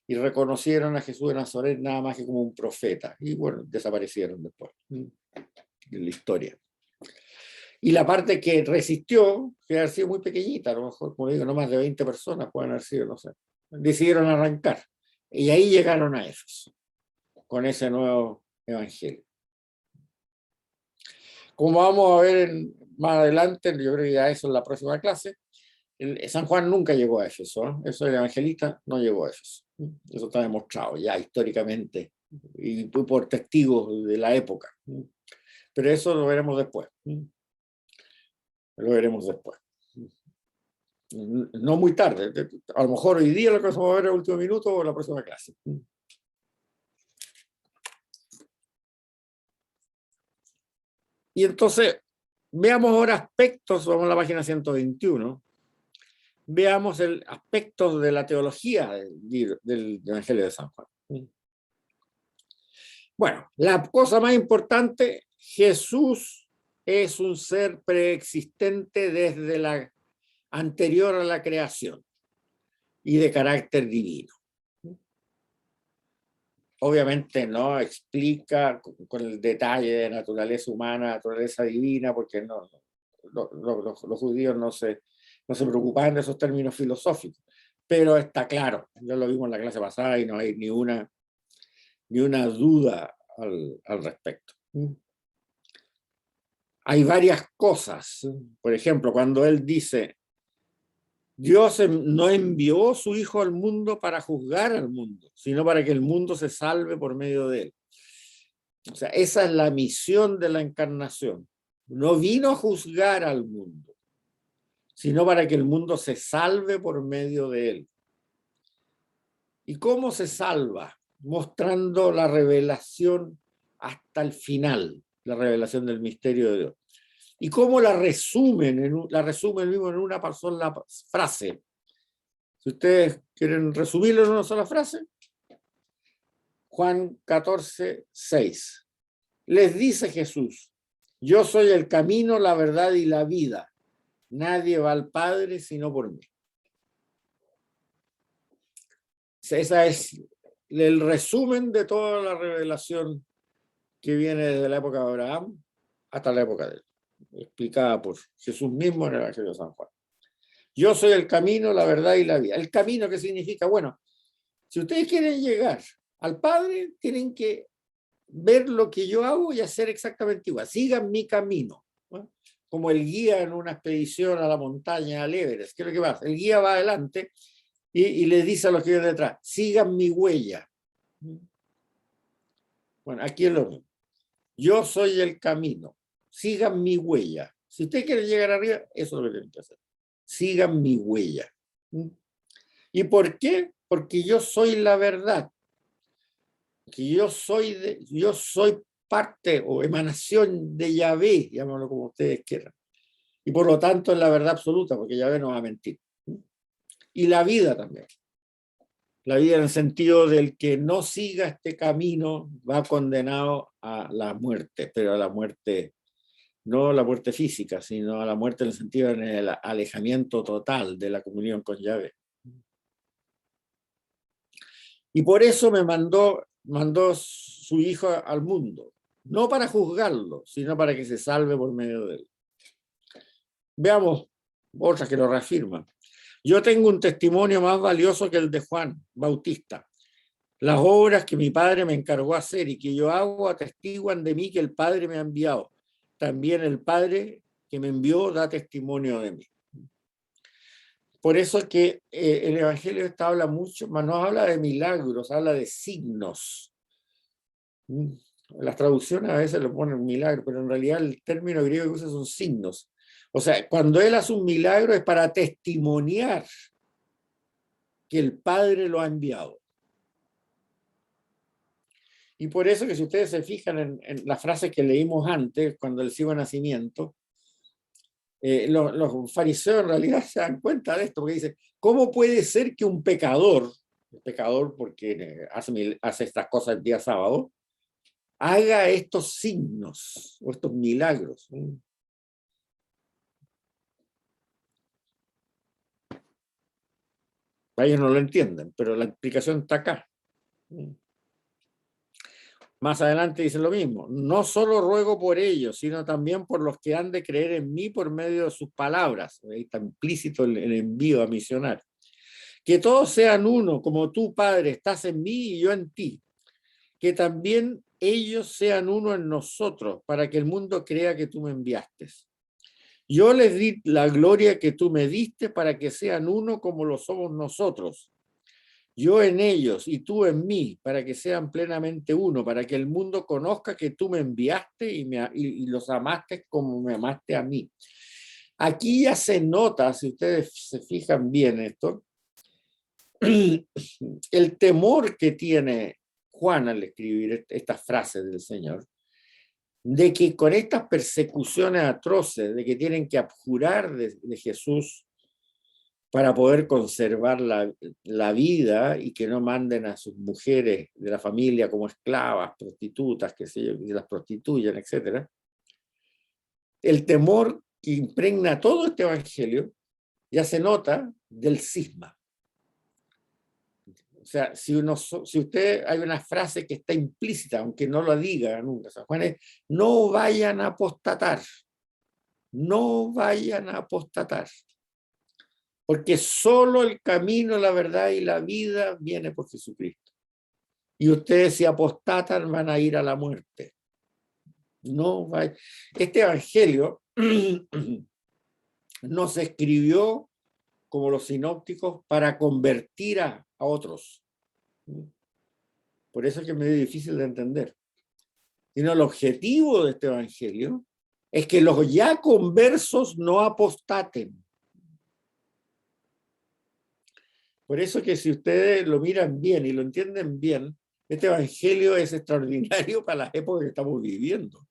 y reconocieron a Jesús de Nazaret nada más que como un profeta. Y bueno, desaparecieron después en la historia. Y la parte que resistió, que ha sido muy pequeñita, a lo mejor, como digo, no más de 20 personas pueden haber sido, no sé, decidieron arrancar. Y ahí llegaron a Éfeso, con ese nuevo evangelio. Como vamos a ver más adelante, yo creo que ya eso en la próxima clase, San Juan nunca llegó a Éfeso, ¿eh? Eso el evangelista no llegó a Éfeso. Eso está demostrado ya históricamente y por testigos de la época. Pero eso lo veremos después. Lo veremos después. No muy tarde. A lo mejor hoy día lo que vamos a ver en el último minuto o en la próxima clase. Y entonces, veamos ahora aspectos, vamos a la página 121, veamos aspectos de la teología del Evangelio de San Juan. Bueno, la cosa más importante, Jesús es un ser preexistente desde la anterior a la creación y de carácter divino. Obviamente no explica con el detalle de naturaleza humana, naturaleza divina, porque los judíos no se preocupaban de esos términos filosóficos, pero está claro, ya lo vimos en la clase pasada y no hay ni una duda al respecto. Hay varias cosas, por ejemplo, cuando él dice, Dios no envió a su Hijo al mundo para juzgar al mundo, sino para que el mundo se salve por medio de él. O sea, esa es la misión de la encarnación. No vino a juzgar al mundo, sino para que el mundo se salve por medio de él. ¿Y cómo se salva? Mostrando la revelación hasta el final, la revelación del misterio de Dios. ¿Y cómo la resumen? La resumen mismo en una sola frase. Si ustedes quieren resumirlo en una sola frase, Juan 14, 6. Les dice Jesús, yo soy el camino, la verdad y la vida. Nadie va al Padre sino por mí. Ese es el resumen de toda la revelación que viene desde la época de Abraham hasta la época de él, explicada por Jesús mismo en el Evangelio de San Juan. Yo soy el camino, la verdad y la vida. ¿El camino qué significa? Bueno, si ustedes quieren llegar al Padre, tienen que ver lo que yo hago y hacer exactamente igual. Sigan mi camino, ¿no? Como el guía en una expedición a la montaña, al Everest. ¿Qué es lo que pasa? El guía va adelante y les dice a los que vienen detrás, sigan mi huella. Bueno, aquí es lo mismo. Yo soy el camino. Sigan mi huella. Si ustedes quieren llegar arriba, eso es lo que tienen que hacer. Sigan mi huella. ¿Y por qué? Porque yo soy la verdad. Que yo soy parte o emanación de Yahvé, llámalo como ustedes quieran. Y por lo tanto es la verdad absoluta, porque Yahvé no va a mentir. Y la vida también. La vida en el sentido del que no siga este camino va condenado a la muerte, pero a la muerte, no la muerte física, sino a la muerte en el sentido de el alejamiento total de la comunión con Yahvé. Y por eso mandó su hijo al mundo, no para juzgarlo, sino para que se salve por medio de él. Veamos otras que lo reafirman. Yo tengo un testimonio más valioso que el de Juan Bautista. Las obras que mi Padre me encargó hacer y que yo hago atestiguan de mí que el Padre me ha enviado. También el Padre que me envió da testimonio de mí. Por eso es que el Evangelio habla mucho, mas no habla de milagros, habla de signos. Las traducciones a veces lo ponen milagro, pero en realidad el término griego que usa son signos. O sea, cuando él hace un milagro es para testimoniar que el Padre lo ha enviado. Y por eso que si ustedes se fijan en la frase que leímos antes, cuando el ciego nacimiento, los fariseos en realidad se dan cuenta de esto, porque dicen, ¿cómo puede ser que un pecador porque hace estas cosas el día sábado, haga estos signos o estos milagros? Ellos no lo entienden, pero la explicación está acá. Más adelante dice lo mismo, no solo ruego por ellos, sino también por los que han de creer en mí por medio de sus palabras. Ahí está implícito el envío a misionar. Que todos sean uno, como tú, Padre, estás en mí y yo en ti. Que también ellos sean uno en nosotros, para que el mundo crea que tú me enviaste. Yo les di la gloria que tú me diste para que sean uno como lo somos nosotros. Yo en ellos y tú en mí, para que sean plenamente uno, para que el mundo conozca que tú me enviaste y los amaste como me amaste a mí. Aquí ya se nota, si ustedes se fijan bien esto, el temor que tiene Juan al escribir estas frases del Señor, de que con estas persecuciones atroces, de que tienen que abjurar de Jesús para poder conservar la vida y que no manden a sus mujeres de la familia como esclavas, prostitutas, que se las prostituyan, etc. El temor que impregna todo este evangelio ya se nota del cisma. O sea, si usted hay una frase que está implícita, aunque no lo diga nunca, San Juan es, no vayan a apostatar, no vayan a apostatar. Porque solo el camino, la verdad y la vida viene por Jesucristo. Y ustedes si apostatan van a ir a la muerte. No va. Este evangelio no se escribió como los sinópticos para convertir a otros. Por eso es que es medio difícil de entender. Sino el objetivo de este evangelio es que los ya conversos no apostaten. Por eso que si ustedes lo miran bien y lo entienden bien, este evangelio es extraordinario para las épocas que estamos viviendo,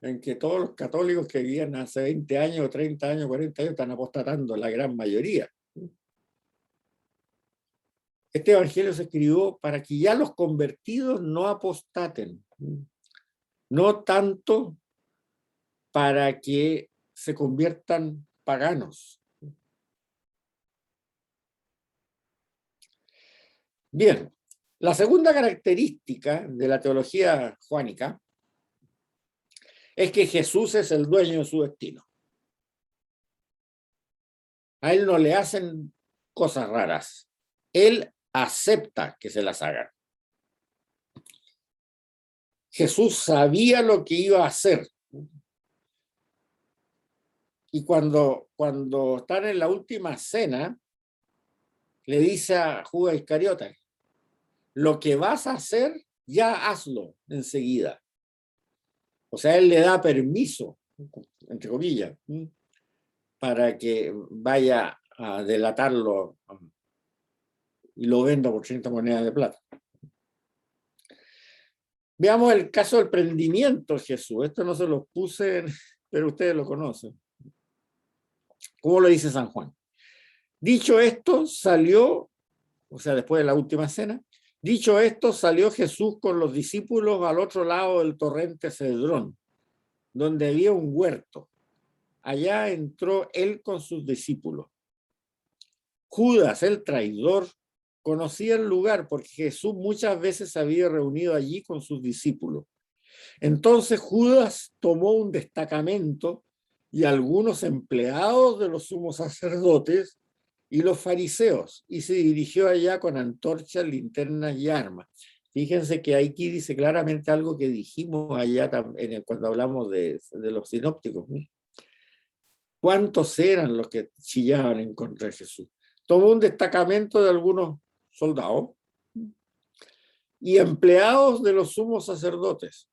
en que todos los católicos que vivían hace 20 años, 30 años, 40 años están apostatando, la gran mayoría. Este evangelio se escribió para que ya los convertidos no apostaten. no tanto para que se conviertan paganos. Bien, la segunda característica de la teología juánica es que Jesús es el dueño de su destino. A él no le hacen cosas raras. Él acepta que se las hagan. Jesús sabía lo que iba a hacer. Y cuando están en la última cena, le dice a Judas Iscariote, lo que vas a hacer, ya hazlo enseguida. O sea, él le da permiso, entre comillas, para que vaya a delatarlo y lo venda por 30 monedas de plata. Veamos el caso del prendimiento de Jesús. Esto no se los puse, pero ustedes lo conocen. ¿Cómo lo dice San Juan? Dicho esto, salió, o sea, después de la última cena, dicho esto, salió Jesús con los discípulos al otro lado del torrente Cedrón, donde había un huerto. Allá entró él con sus discípulos. Judas, el traidor, conocía el lugar porque Jesús muchas veces se había reunido allí con sus discípulos. Entonces Judas tomó un destacamento y algunos empleados de los sumos sacerdotes y los fariseos y se dirigió allá con antorchas, linternas y armas. Fíjense que aquí dice claramente algo que dijimos allá cuando hablamos de los sinópticos. ¿Cuántos eran los que chillaban en contra de Jesús? Tomó un destacamento de algunos soldados y empleados de los sumos sacerdotes.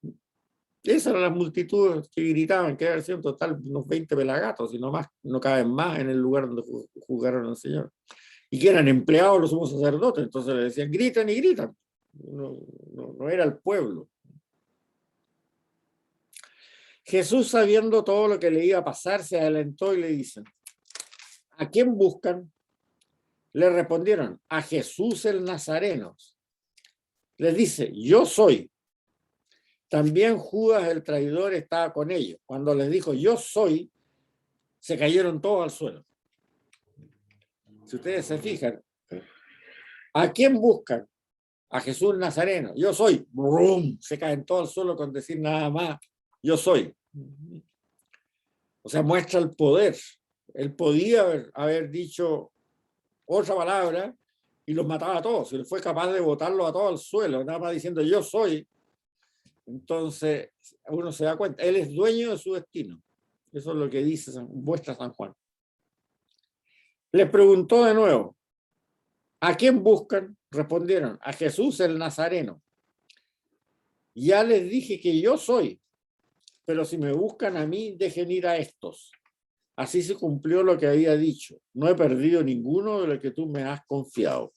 Esas eran las multitudes que gritaban, que eran en total unos 20 pelagatos, y no más, no caben más en el lugar donde juzgaron al Señor. Y que eran empleados de los sumos sacerdotes, entonces le decían, gritan y gritan. No era el pueblo. Jesús, sabiendo todo lo que le iba a pasar, se adelantó y le dice, ¿a quién buscan? Le respondieron, a Jesús el Nazareno. Les dice, yo soy. También Judas el traidor estaba con ellos. Cuando les dijo, yo soy, se cayeron todos al suelo. Si ustedes se fijan, ¿a quién buscan? A Jesús el Nazareno. Yo soy. ¡Brum! Se caen todos al suelo con decir nada más, yo soy. O sea, muestra el poder. Él podía haber dicho otra palabra y los mataba a todos. Él fue capaz de botarlos a todos al suelo, nada más diciendo yo soy. Entonces, uno se da cuenta, él es dueño de su destino. Eso es lo que dice muestra San Juan. Les preguntó de nuevo, ¿a quién buscan? Respondieron, a Jesús el Nazareno. Ya les dije que yo soy, pero si me buscan a mí, dejen ir a estos. Así se cumplió lo que había dicho. No he perdido ninguno de los que tú me has confiado.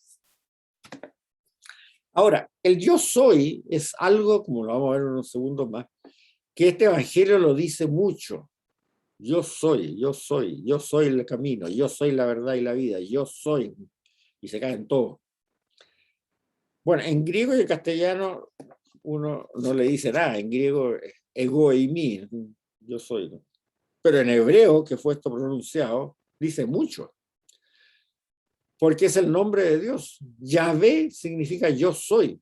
Ahora, el yo soy es algo, como lo vamos a ver en unos segundos más, que este evangelio lo dice mucho. Yo soy el camino, yo soy la verdad y la vida, yo soy, y se caen todos. Bueno, en griego y en castellano uno no le dice nada, en griego ego eimi, yo soy, ¿no? Pero en hebreo, que fue esto pronunciado, dice mucho, porque es el nombre de Dios. Yahvé significa yo soy.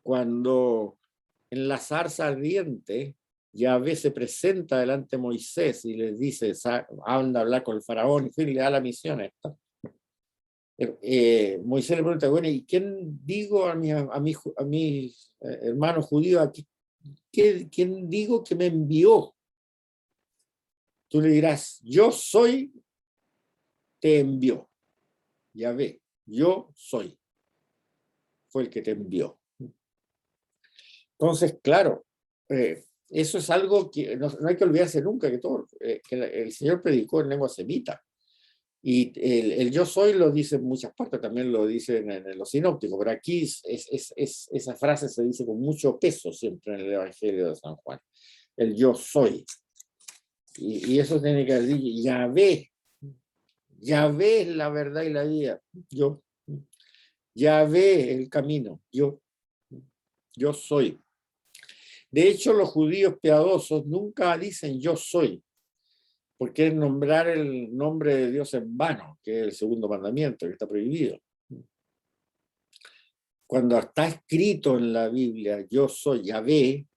Cuando en la zarza ardiente, Yahvé se presenta delante de Moisés y les dice, anda a hablar con el faraón, y le da la misión a esta. Moisés le pregunta, bueno, ¿y quién digo a mis hermanos judíos, quién digo que me envió? Tú le dirás, yo soy, te envió. Yahvé, yo soy, fue el que te envió. Entonces, claro, eso es algo que no hay que olvidarse nunca, que el Señor predicó en lengua semita. Y el yo soy lo dice en muchas partes, también lo dice en los sinópticos, pero aquí esa frase se dice con mucho peso siempre en el Evangelio de San Juan. El yo soy. Y eso tiene que decir, Yahvé es la verdad y la vida. Yo. Yahvé el camino. Yo soy. De hecho, los judíos piadosos nunca dicen yo soy, porque es nombrar el nombre de Dios en vano, que es el segundo mandamiento, que está prohibido. Cuando está escrito en la Biblia, yo soy Yahvé,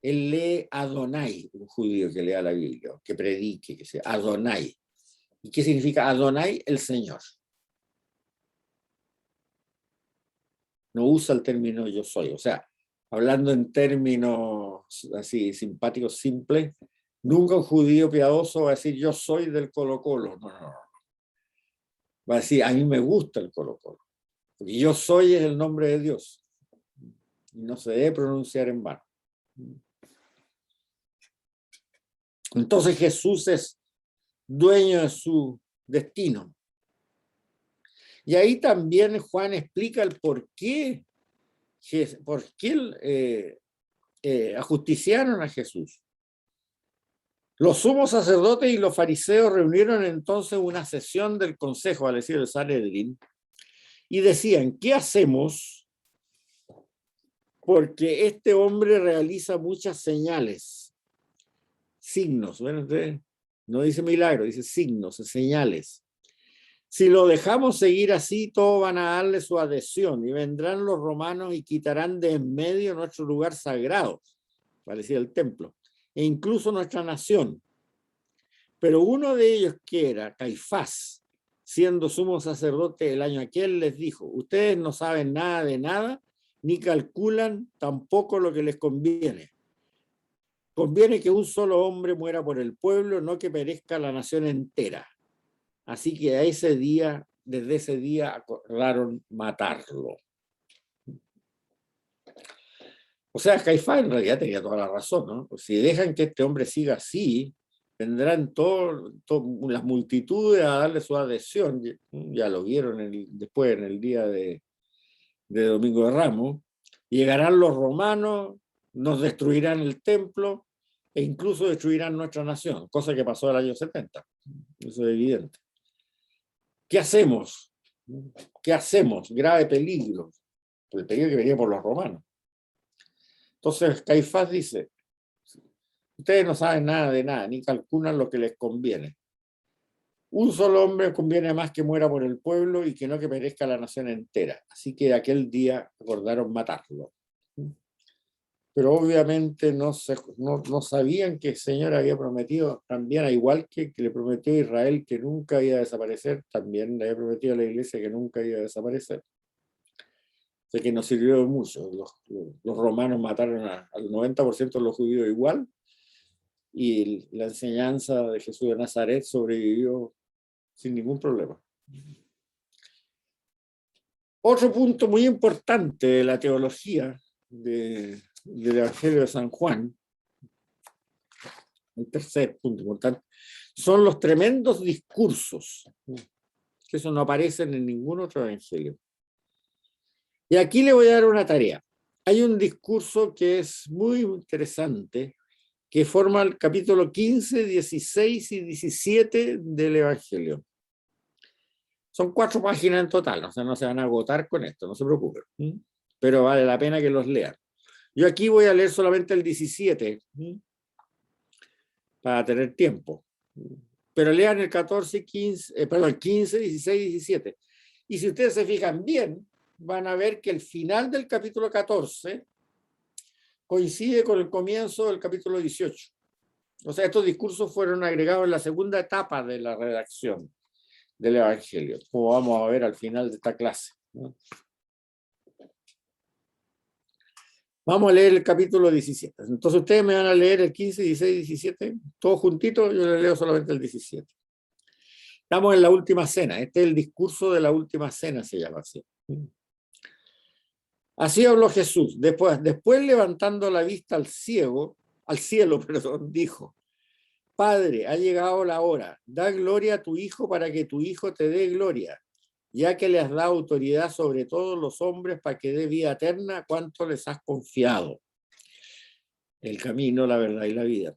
él lee Adonai, un judío que lea la Biblia, que predique, que sea Adonai. ¿Y qué significa Adonai? El Señor. No usa el término yo soy. O sea, hablando en términos así simpáticos, simples, nunca un judío piadoso va a decir yo soy del Colo-Colo. No, no, no. Va a decir a mí me gusta el Colo-Colo. Porque yo soy es el nombre de Dios. Y no se debe pronunciar en vano. Entonces Jesús es dueño de su destino. Y ahí también Juan explica el por qué ajusticiaron a Jesús. Los sumos sacerdotes y los fariseos reunieron entonces una sesión del consejo, al decir el Sanedrín, y decían, ¿qué hacemos? Porque este hombre realiza muchas señales, signos, bueno, no dice milagro, dice signos, señales. Si lo dejamos seguir así, todos van a darle su adhesión y vendrán los romanos y quitarán de en medio nuestro lugar sagrado, parecía el templo, e incluso nuestra nación. Pero uno de ellos, que era Caifás, siendo sumo sacerdote el año aquel, les dijo, ustedes no saben nada de nada, ni calculan tampoco lo que les conviene. Conviene que un solo hombre muera por el pueblo, no que perezca la nación entera. Así que desde ese día acordaron matarlo. O sea, Caifás en realidad tenía toda la razón, ¿no? Pues si dejan que este hombre siga así, vendrán las multitudes a darle su adhesión. Ya lo vieron después en el día de Domingo de Ramos. Llegarán los romanos, nos destruirán el templo e incluso destruirán nuestra nación, cosa que pasó el año 70. Eso es evidente. ¿Qué hacemos? ¿Qué hacemos? Grave peligro. El peligro que venía por los romanos. Entonces Caifás dice, ustedes no saben nada de nada, ni calculan lo que les conviene. Un solo hombre conviene más que muera por el pueblo y que no que perezca la nación entera. Así que aquel día acordaron matarlo. Pero obviamente no sabían que el Señor había prometido, también, igual que le prometió a Israel que nunca iba a desaparecer, también le había prometido a la iglesia que nunca iba a desaparecer. O sea que nos sirvió de mucho. Los romanos mataron al 90% de los judíos igual, y la enseñanza de Jesús de Nazaret sobrevivió sin ningún problema. Otro punto muy importante de la teología del Evangelio de San Juan, el tercer punto importante, son los tremendos discursos, que eso no aparecen en ningún otro evangelio. Y aquí le voy a dar una tarea. Hay un discurso que es muy interesante, que forma el capítulo 15, 16 y 17 del Evangelio. Son 4 páginas en total, o sea, no se van a agotar con esto, no se preocupen. Pero vale la pena que los lean. Yo aquí voy a leer solamente el 17, para tener tiempo. Pero lean el 14, 15, 15, 16 y 17. Y si ustedes se fijan bien, van a ver que el final del capítulo 14 coincide con el comienzo del capítulo 18. O sea, estos discursos fueron agregados en la segunda etapa de la redacción del Evangelio, como vamos a ver al final de esta clase. Vamos a leer el capítulo 17. Entonces ustedes me van a leer el 15, 16, 17, todos juntitos, yo les leo solamente el 17. Estamos en la última cena, este es el discurso de la última cena, se llama así. Así habló Jesús. Después levantando la vista al cielo, dijo, Padre, ha llegado la hora, da gloria a tu Hijo para que tu Hijo te dé gloria, ya que le has dado autoridad sobre todos los hombres para que dé vida eterna, ¿cuánto les has confiado? El camino, la verdad y la vida.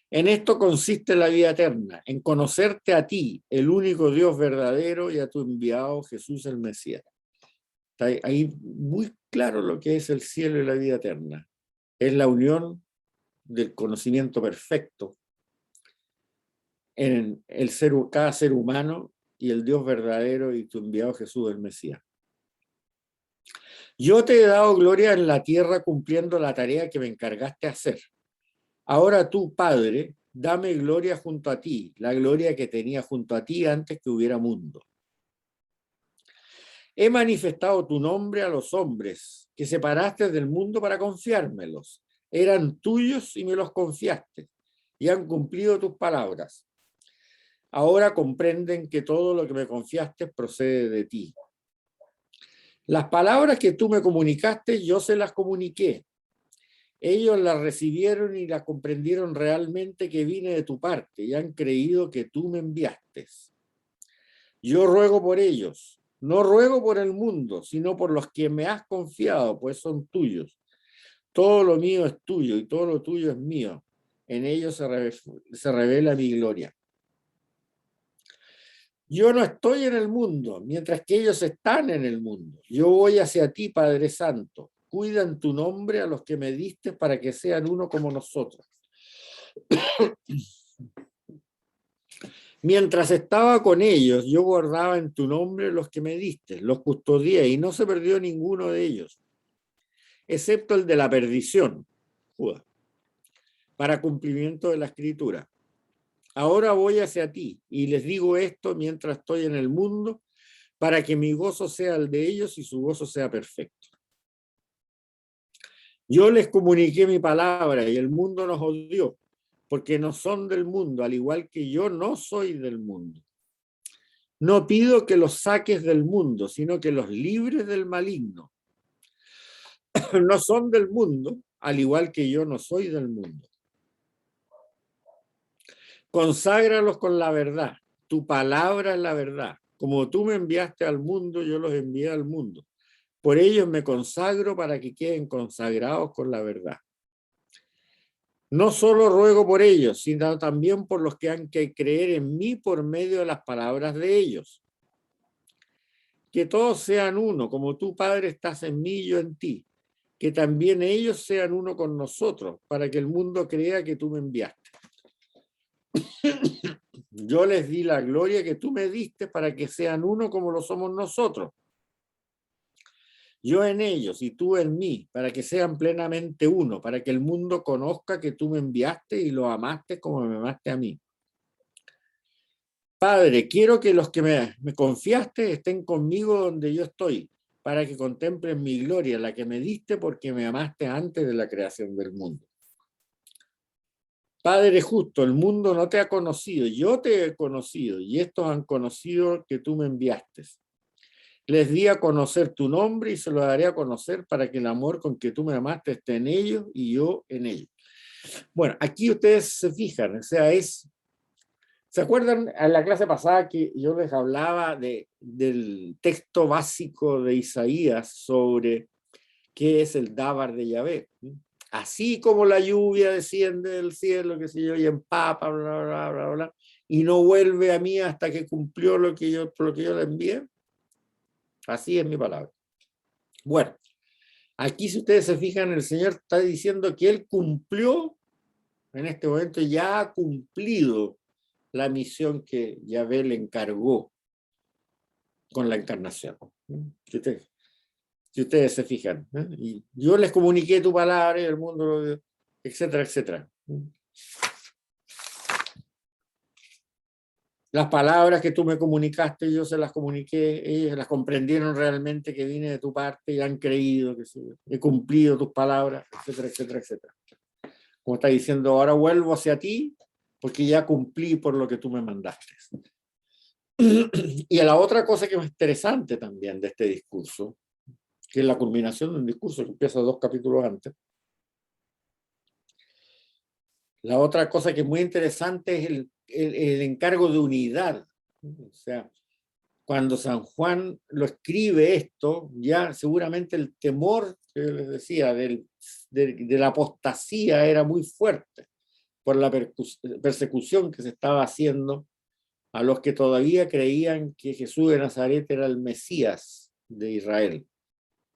En esto consiste la vida eterna, en conocerte a ti, el único Dios verdadero, y a tu enviado Jesús el Mesías. Está ahí muy claro lo que es el cielo y la vida eterna. es la unión del conocimiento perfecto en cada ser humano y el Dios verdadero y tu enviado Jesús el Mesías. Yo te he dado gloria en la tierra cumpliendo la tarea que me encargaste hacer. Ahora tú, Padre, dame gloria junto a ti, la gloria que tenía junto a ti antes que hubiera mundo. He manifestado tu nombre a los hombres que separaste del mundo para confiármelos. Eran tuyos y me los confiaste, y han cumplido tus palabras. Ahora comprenden que todo lo que me confiaste procede de ti. Las palabras que tú me comunicaste, yo se las comuniqué. Ellos las recibieron y las comprendieron realmente que vine de tu parte y han creído que tú me enviaste. Yo ruego por ellos, no ruego por el mundo, sino por los que me has confiado, pues son tuyos. Todo lo mío es tuyo y todo lo tuyo es mío. En ellos se revela mi gloria. Yo no estoy en el mundo, mientras que ellos están en el mundo. Yo voy hacia ti, Padre Santo. Cuida en tu nombre a los que me diste para que sean uno como nosotros. Mientras estaba con ellos, yo guardaba en tu nombre los que me diste, los custodié y no se perdió ninguno de ellos, excepto el de la perdición, Judas, para cumplimiento de la Escritura. Ahora voy hacia ti y les digo esto mientras estoy en el mundo, para que mi gozo sea el de ellos y su gozo sea perfecto. Yo les comuniqué mi palabra y el mundo nos odió, porque no son del mundo, al igual que yo no soy del mundo. No pido que los saques del mundo, sino que los libres del maligno. No son del mundo, al igual que yo no soy del mundo. Conságralos con la verdad. Tu palabra es la verdad. Como tú me enviaste al mundo, yo los envié al mundo. Por ellos me consagro para que queden consagrados con la verdad. No solo ruego por ellos, sino también por los que han que creer en mí por medio de las palabras de ellos. Que todos sean uno, como tú, Padre, estás en mí y yo en ti. Que también ellos sean uno con nosotros, para que el mundo crea que tú me enviaste. Yo les di la gloria que tú me diste para que sean uno como lo somos nosotros. Yo en ellos y tú en mí, para que sean plenamente uno, para que el mundo conozca que tú me enviaste y lo amaste como me amaste a mí. Padre, quiero que los que me confiaste estén conmigo donde yo estoy, para que contemplen mi gloria, la que me diste porque me amaste antes de la creación del mundo. Padre justo, el mundo no te ha conocido, yo te he conocido, y estos han conocido que tú me enviaste. Les di a conocer tu nombre y se lo daré a conocer para que el amor con que tú me amaste esté en ellos y yo en ellos. Bueno, aquí ustedes se fijan, o sea, ¿se acuerdan en la clase pasada que yo les hablaba del texto básico de Isaías sobre qué es el Dabar de Yahvé? Así como la lluvia desciende del cielo, qué sé yo, y empapa, bla, bla, bla, bla, y no vuelve a mí hasta que cumplió por lo que yo le envié. Así es mi palabra. Bueno, aquí si ustedes se fijan, el Señor está diciendo que Él cumplió, en este momento ya ha cumplido la misión que Yahvé le encargó con la encarnación. Si ustedes se fijan, y yo les comuniqué tu palabra y el mundo, etcétera, etcétera. Las palabras que tú me comunicaste, yo se las comuniqué, ellos las comprendieron realmente que vine de tu parte y han creído que he cumplido tus palabras, etcétera, etcétera, etcétera. Como está diciendo, ahora vuelvo hacia ti porque ya cumplí por lo que tú me mandaste. Y la otra cosa que es interesante también de este discurso, que es la culminación de un discurso que empieza 2 capítulos antes. La otra cosa que es muy interesante es el encargo de unidad. O sea, cuando San Juan lo escribe esto, ya seguramente el temor que les decía de la apostasía era muy fuerte por la persecución que se estaba haciendo a los que todavía creían que Jesús de Nazaret era el Mesías de Israel.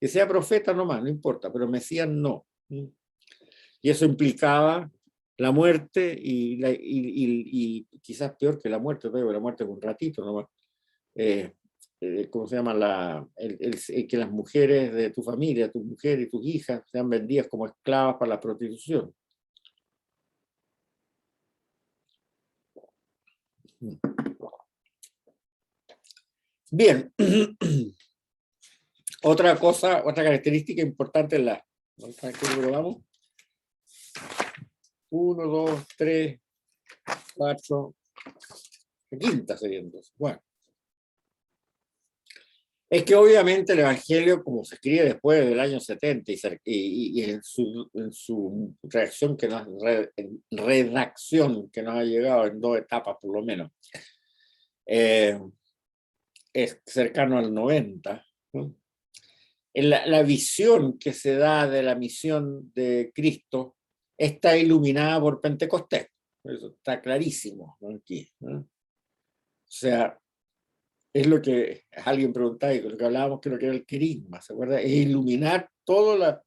Que sea profeta nomás, no importa, pero Mesías no. Y eso implicaba la muerte y quizás peor que la muerte, pero la muerte es un ratito nomás. ¿Cómo se llama? Que las mujeres de tu familia, tus mujeres y tus hijas sean vendidas como esclavas para la prostitución. Bien. Otra cosa, otra característica importante es la... ¿Qué número vamos? 1, 2, 3, 4, la quinta sería entonces. Bueno. Es que obviamente el Evangelio, como se escribe después del año 70 y en su reacción que nos, redacción que nos ha llegado en 2 etapas por lo menos, es cercano al 90, ¿no? La visión que se da de la misión de Cristo está iluminada por Pentecostés. Eso está clarísimo, ¿no? Aquí, ¿no? O sea, es lo que alguien preguntaba y con lo que hablábamos, creo que era el querigma, ¿se acuerda? Es iluminar toda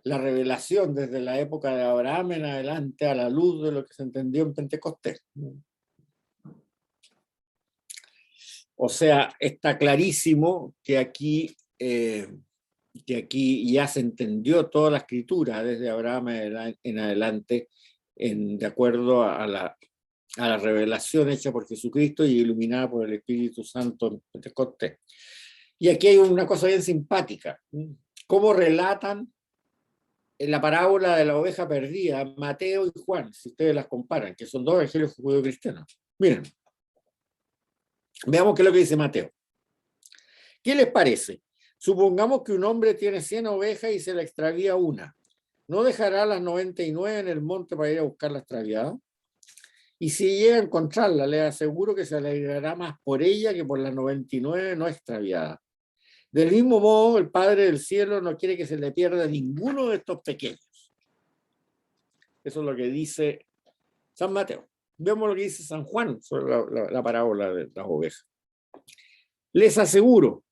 la revelación desde la época de Abraham en adelante a la luz de lo que se entendió en Pentecostés. O sea, está clarísimo que aquí ya se entendió toda la escritura desde Abraham en adelante de acuerdo a la revelación hecha por Jesucristo y iluminada por el Espíritu Santo en Pentecostés. Y aquí hay una cosa bien simpática. ¿Cómo relatan en la parábola de la oveja perdida Mateo y Juan, si ustedes las comparan, que son 2 evangelios judeocristianos? Miren, veamos qué es lo que dice Mateo. ¿Qué les parece? Supongamos que un hombre tiene 100 ovejas y se le extravía una. ¿No dejará las 99 en el monte para ir a buscar la extraviada? Y si llega a encontrarla, le aseguro que se alegrará más por ella que por las 99 no extraviadas. Del mismo modo, el Padre del Cielo no quiere que se le pierda ninguno de estos pequeños. Eso es lo que dice San Mateo. Vemos lo que dice San Juan sobre la parábola de las ovejas. Les aseguro,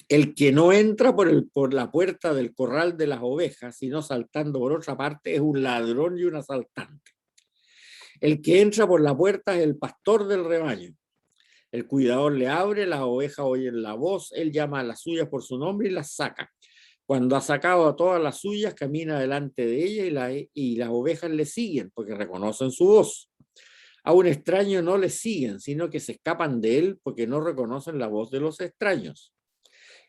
el que no entra por la puerta del corral de las ovejas, sino saltando por otra parte, es un ladrón y un asaltante. El que entra por la puerta es el pastor del rebaño. El cuidador le abre, las ovejas oyen la voz, él llama a las suyas por su nombre y las saca. Cuando ha sacado a todas las suyas, camina delante de ella y las ovejas le siguen porque reconocen su voz. A un extraño no le siguen, sino que se escapan de él porque no reconocen la voz de los extraños.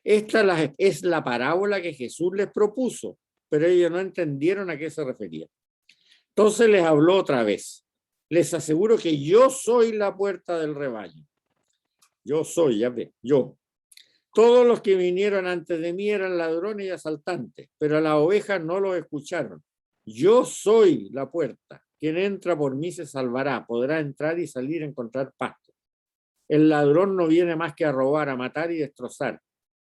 Esta es la parábola que Jesús les propuso, pero ellos no entendieron a qué se refería. Entonces les habló otra vez. Les aseguro que yo soy la puerta del rebaño. Yo soy, ya ve, yo. Todos los que vinieron antes de mí eran ladrones y asaltantes, pero a las ovejas no los escucharon. Yo soy la puerta. Quien entra por mí se salvará, podrá entrar y salir a encontrar pasto. El ladrón no viene más que a robar, a matar y destrozar.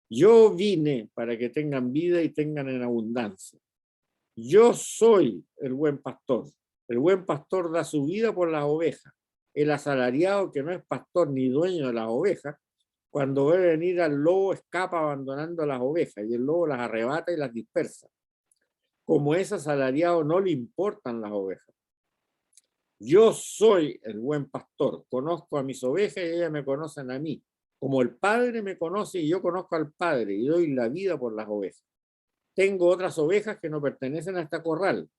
Yo vine para que tengan vida y tengan en abundancia. Yo soy el buen pastor. El buen pastor da su vida por las ovejas. El asalariado, que no es pastor ni dueño de las ovejas, cuando ve venir al lobo, escapa abandonando las ovejas y el lobo las arrebata y las dispersa. Como es asalariado, no le importan las ovejas. Yo soy el buen pastor, conozco a mis ovejas y ellas me conocen a mí. Como el Padre me conoce y yo conozco al Padre y doy la vida por las ovejas. Tengo otras ovejas que no pertenecen a este corral.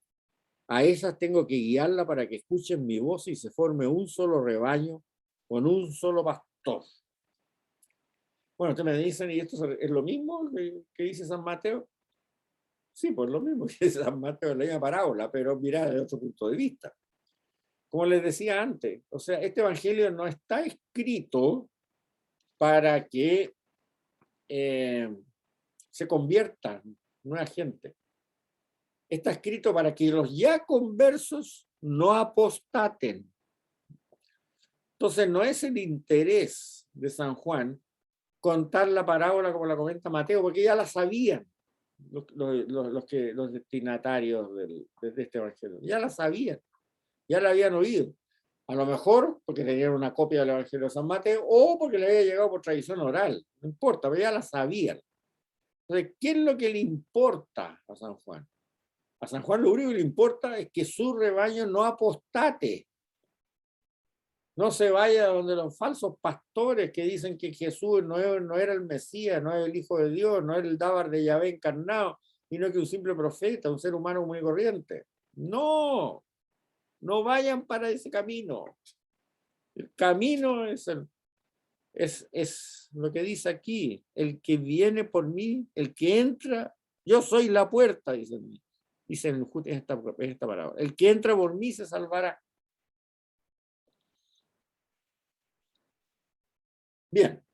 A esas tengo que guiarla para que escuchen mi voz y se forme un solo rebaño con un solo pastor. Bueno, ustedes me dicen, ¿y esto es lo mismo que dice San Mateo? Sí, pues lo mismo que dice San Mateo en la misma parábola, pero mira desde otro punto de vista. Como les decía antes, o sea, este evangelio no está escrito para que se convierta nueva gente. Está escrito para que los ya conversos no apostaten. Entonces, no es el interés de San Juan contar la parábola como la comenta Mateo, porque ya la sabían los destinatarios de este evangelio. Ya la sabían, ya la habían oído. A lo mejor porque tenían una copia del evangelio de San Mateo o porque le había llegado por tradición oral. No importa, pero ya la sabían. Entonces, ¿qué es lo que le importa a San Juan? A San Juan lo único que le importa es que su rebaño no apostate, no se vaya donde los falsos pastores que dicen que Jesús no era el Mesías, no es el Hijo de Dios, no era el Dávar de Yahvé encarnado, sino que un simple profeta, un ser humano muy corriente. No, no vayan para ese camino. El camino es lo que dice aquí, el que viene por mí, el que entra, yo soy la puerta, dice en esta palabra. El que entra por mí se salvará. Bien,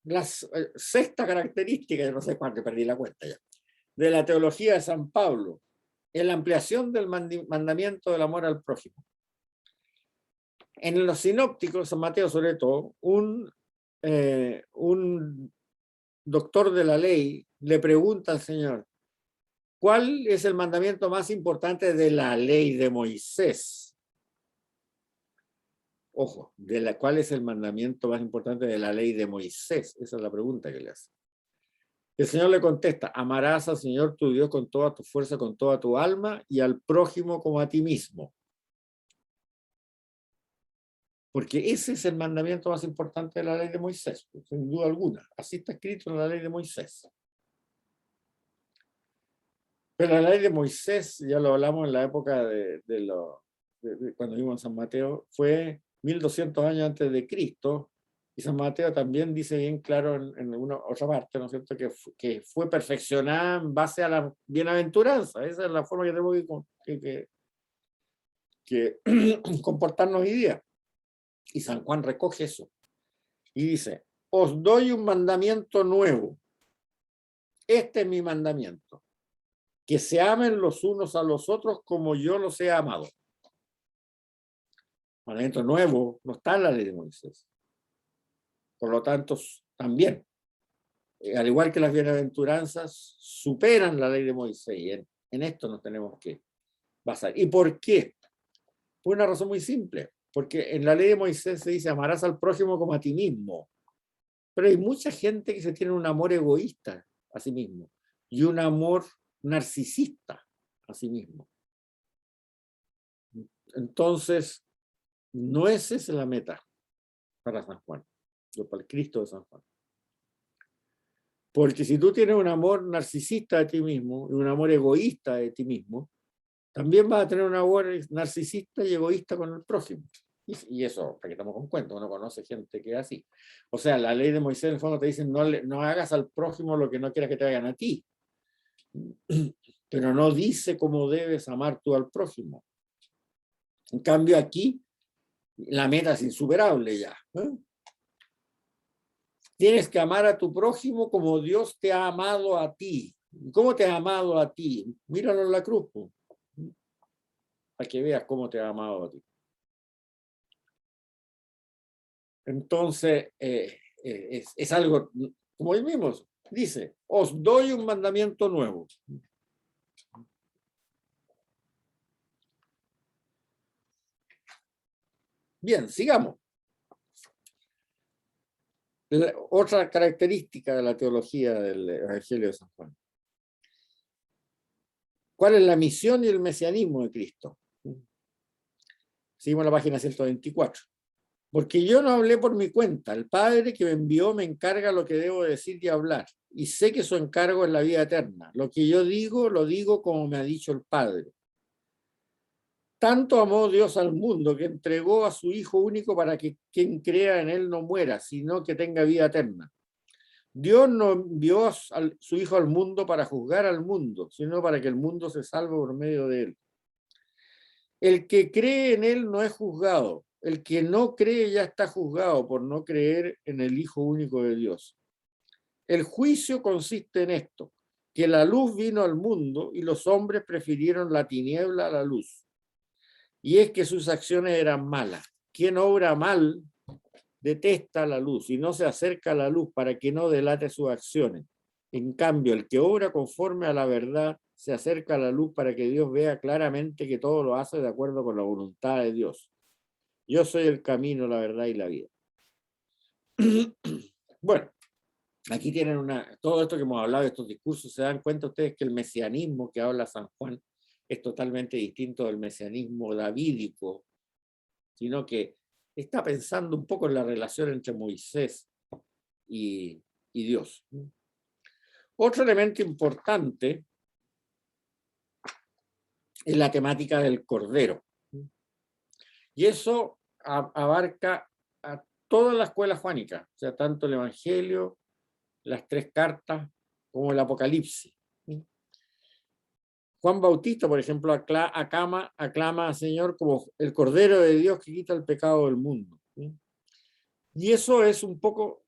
la sexta característica, yo no sé cuánto, perdí la cuenta ya, de la teología de San Pablo, es la ampliación del mandamiento del amor al prójimo. En los sinópticos, San Mateo sobre todo, un doctor de la ley le pregunta al Señor, ¿cuál es el mandamiento más importante de la ley de Moisés? Ojo, ¿cuál es el mandamiento más importante de la ley de Moisés? Esa es la pregunta que le hace. El Señor le contesta, amarás al Señor tu Dios con toda tu fuerza, con toda tu alma y al prójimo como a ti mismo. Porque ese es el mandamiento más importante de la ley de Moisés, sin duda alguna. Así está escrito en la ley de Moisés. Pero la ley de Moisés, ya lo hablamos en la época de cuando vimos en San Mateo, fue 1200 años antes de Cristo, y San Mateo también dice bien claro en otra parte, ¿no es cierto?, que fue perfeccionada en base a la bienaventuranza. Esa es la forma que tenemos que comportarnos hoy día. Y San Juan recoge eso y dice, os doy un mandamiento nuevo. Este es mi mandamiento, que se amen los unos a los otros como yo los he amado. Mandamiento nuevo no está en la ley de Moisés. Por lo tanto, también, al igual que las bienaventuranzas, superan la ley de Moisés. Y en esto nos tenemos que basar. ¿Y por qué? Por una razón muy simple. Porque en la ley de Moisés se dice, amarás al prójimo como a ti mismo. Pero hay mucha gente que se tiene un amor egoísta a sí mismo y un amor narcisista a sí mismo. Entonces, no es esa la meta para San Juan, o para el Cristo de San Juan. Porque si tú tienes un amor narcisista de ti mismo y un amor egoísta de ti mismo, también vas a tener un amor narcisista y egoísta con el prójimo. Y eso, para que estamos con cuenta, uno conoce gente que es así. O sea, la ley de Moisés en el fondo te dice no hagas al prójimo lo que no quieras que te hagan a ti. Pero no dice cómo debes amar tú al prójimo. En cambio aquí, la meta es insuperable ya. Tienes que amar a tu prójimo como Dios te ha amado a ti. ¿Cómo te ha amado a ti? Míralo en la cruz, para que veas cómo te ha amado a ti. Entonces, es algo, como él mismo dice, os doy un mandamiento nuevo. Bien, sigamos. Otra característica de la teología del Evangelio de San Juan. ¿Cuál es la misión y el mesianismo de Cristo? Seguimos la página 124. Porque yo no hablé por mi cuenta. El Padre que me envió me encarga lo que debo decir y hablar. Y sé que su encargo es la vida eterna. Lo que yo digo, lo digo como me ha dicho el Padre. Tanto amó Dios al mundo que entregó a su Hijo único para que quien crea en él no muera, sino que tenga vida eterna. Dios no envió a su Hijo al mundo para juzgar al mundo, sino para que el mundo se salve por medio de él. El que cree en él no es juzgado. El que no cree ya está juzgado por no creer en el Hijo único de Dios. El juicio consiste en esto, que la luz vino al mundo y los hombres prefirieron la tiniebla a la luz. Y es que sus acciones eran malas. Quien obra mal detesta la luz y no se acerca a la luz para que no delate sus acciones. En cambio, el que obra conforme a la verdad se acerca a la luz para que Dios vea claramente que todo lo hace de acuerdo con la voluntad de Dios. Yo soy el camino, la verdad y la vida. Bueno, aquí tienen todo esto que hemos hablado, estos discursos, se dan cuenta ustedes que el mesianismo que habla San Juan es totalmente distinto del mesianismo davídico, sino que está pensando un poco en la relación entre Moisés y Dios. Otro elemento importante es la temática del Cordero. Y eso abarca a toda la escuela juánica, o sea, tanto el Evangelio, las 3 cartas, como el Apocalipsis. Juan Bautista, por ejemplo, aclama al Señor como el Cordero de Dios que quita el pecado del mundo. Y eso es un poco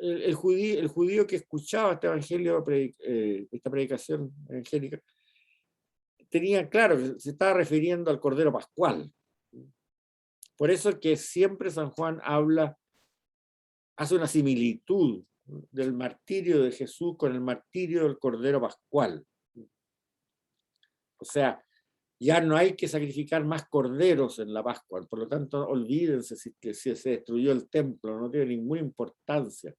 el judío que escuchaba este evangelio, esta predicación evangélica, tenía claro que se estaba refiriendo al Cordero Pascual. Por eso es que siempre San Juan hace una similitud del martirio de Jesús con el martirio del Cordero Pascual. O sea, ya no hay que sacrificar más corderos en la Pascua, por lo tanto, olvídense si se destruyó el templo, no tiene ninguna importancia.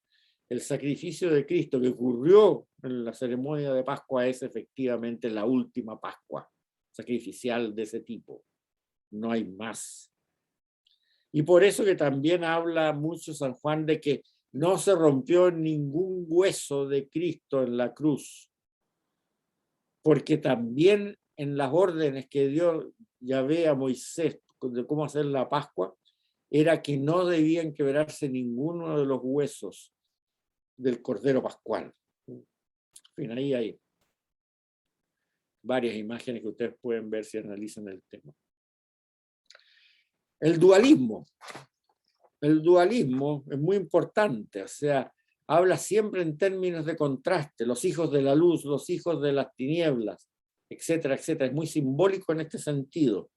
El sacrificio de Cristo que ocurrió en la ceremonia de Pascua es efectivamente la última Pascua sacrificial de ese tipo. No hay más. Y por eso que también habla mucho San Juan de que no se rompió ningún hueso de Cristo en la cruz, porque también en las órdenes que dio Yahvé a Moisés de cómo hacer la Pascua, era que no debían quebrarse ninguno de los huesos del Cordero Pascual. En fin, ahí hay varias imágenes que ustedes pueden ver si analizan el tema. El dualismo. El dualismo es muy importante, o sea, habla siempre en términos de contraste, los hijos de la luz, los hijos de las tinieblas, etcétera, etcétera. Es muy simbólico en este sentido.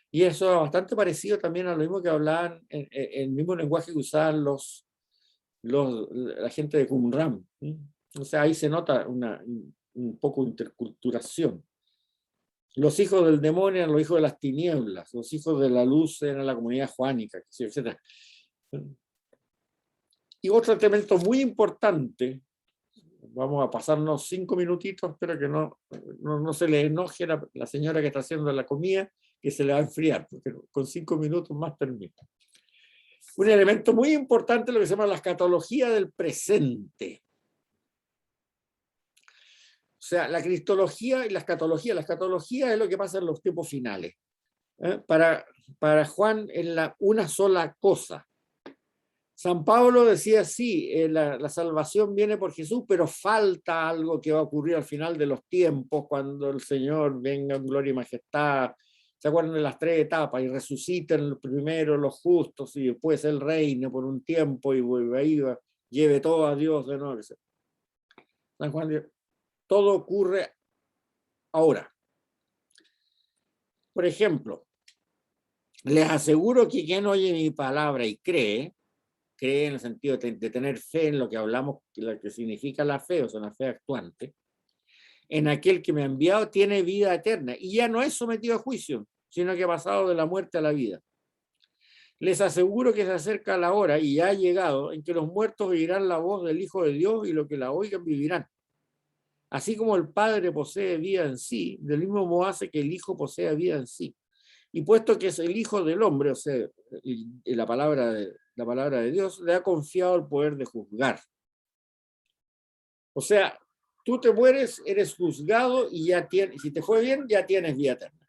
Y eso es bastante parecido también a lo mismo que hablaban, el mismo lenguaje que usaban la gente de Qumran. O sea, ahí se nota un poco de interculturación. Los hijos del demonio eran los hijos de las tinieblas, los hijos de la luz eran la comunidad juánica, etc. Y otro elemento muy importante, vamos a pasarnos 5 minutitos, espero que no se le enoje la señora que está haciendo la comida, que se le va a enfriar, porque con 5 minutos más termina. Un elemento muy importante, lo que se llama la escatología del presente. O sea, la cristología y la escatología. La escatología es lo que pasa en los tiempos finales. Para Juan es una sola cosa. San Pablo decía, sí, la salvación viene por Jesús, pero falta algo que va a ocurrir al final de los tiempos, cuando el Señor venga en gloria y majestad. ¿Se acuerdan de las 3 etapas? Y resuciten primero los justos y después el reino por un tiempo y ahí lleve todo a Dios de nuevo. San Juan dice, todo ocurre ahora. Por ejemplo, les aseguro que quien oye mi palabra y cree en el sentido de tener fe en lo que hablamos, lo que significa la fe, o sea, la fe actuante, en aquel que me ha enviado tiene vida eterna y ya no es sometido a juicio, sino que ha pasado de la muerte a la vida. Les aseguro que se acerca la hora, y ya ha llegado, en que los muertos oirán la voz del Hijo de Dios y los que la oigan vivirán. Así como el Padre posee vida en sí, del mismo modo hace que el Hijo posea vida en sí. Y puesto que es el Hijo del Hombre, o sea, la palabra de Dios, le ha confiado el poder de juzgar. O sea, tú te mueres, eres juzgado y ya tienes, si te fue bien, ya tienes vida eterna.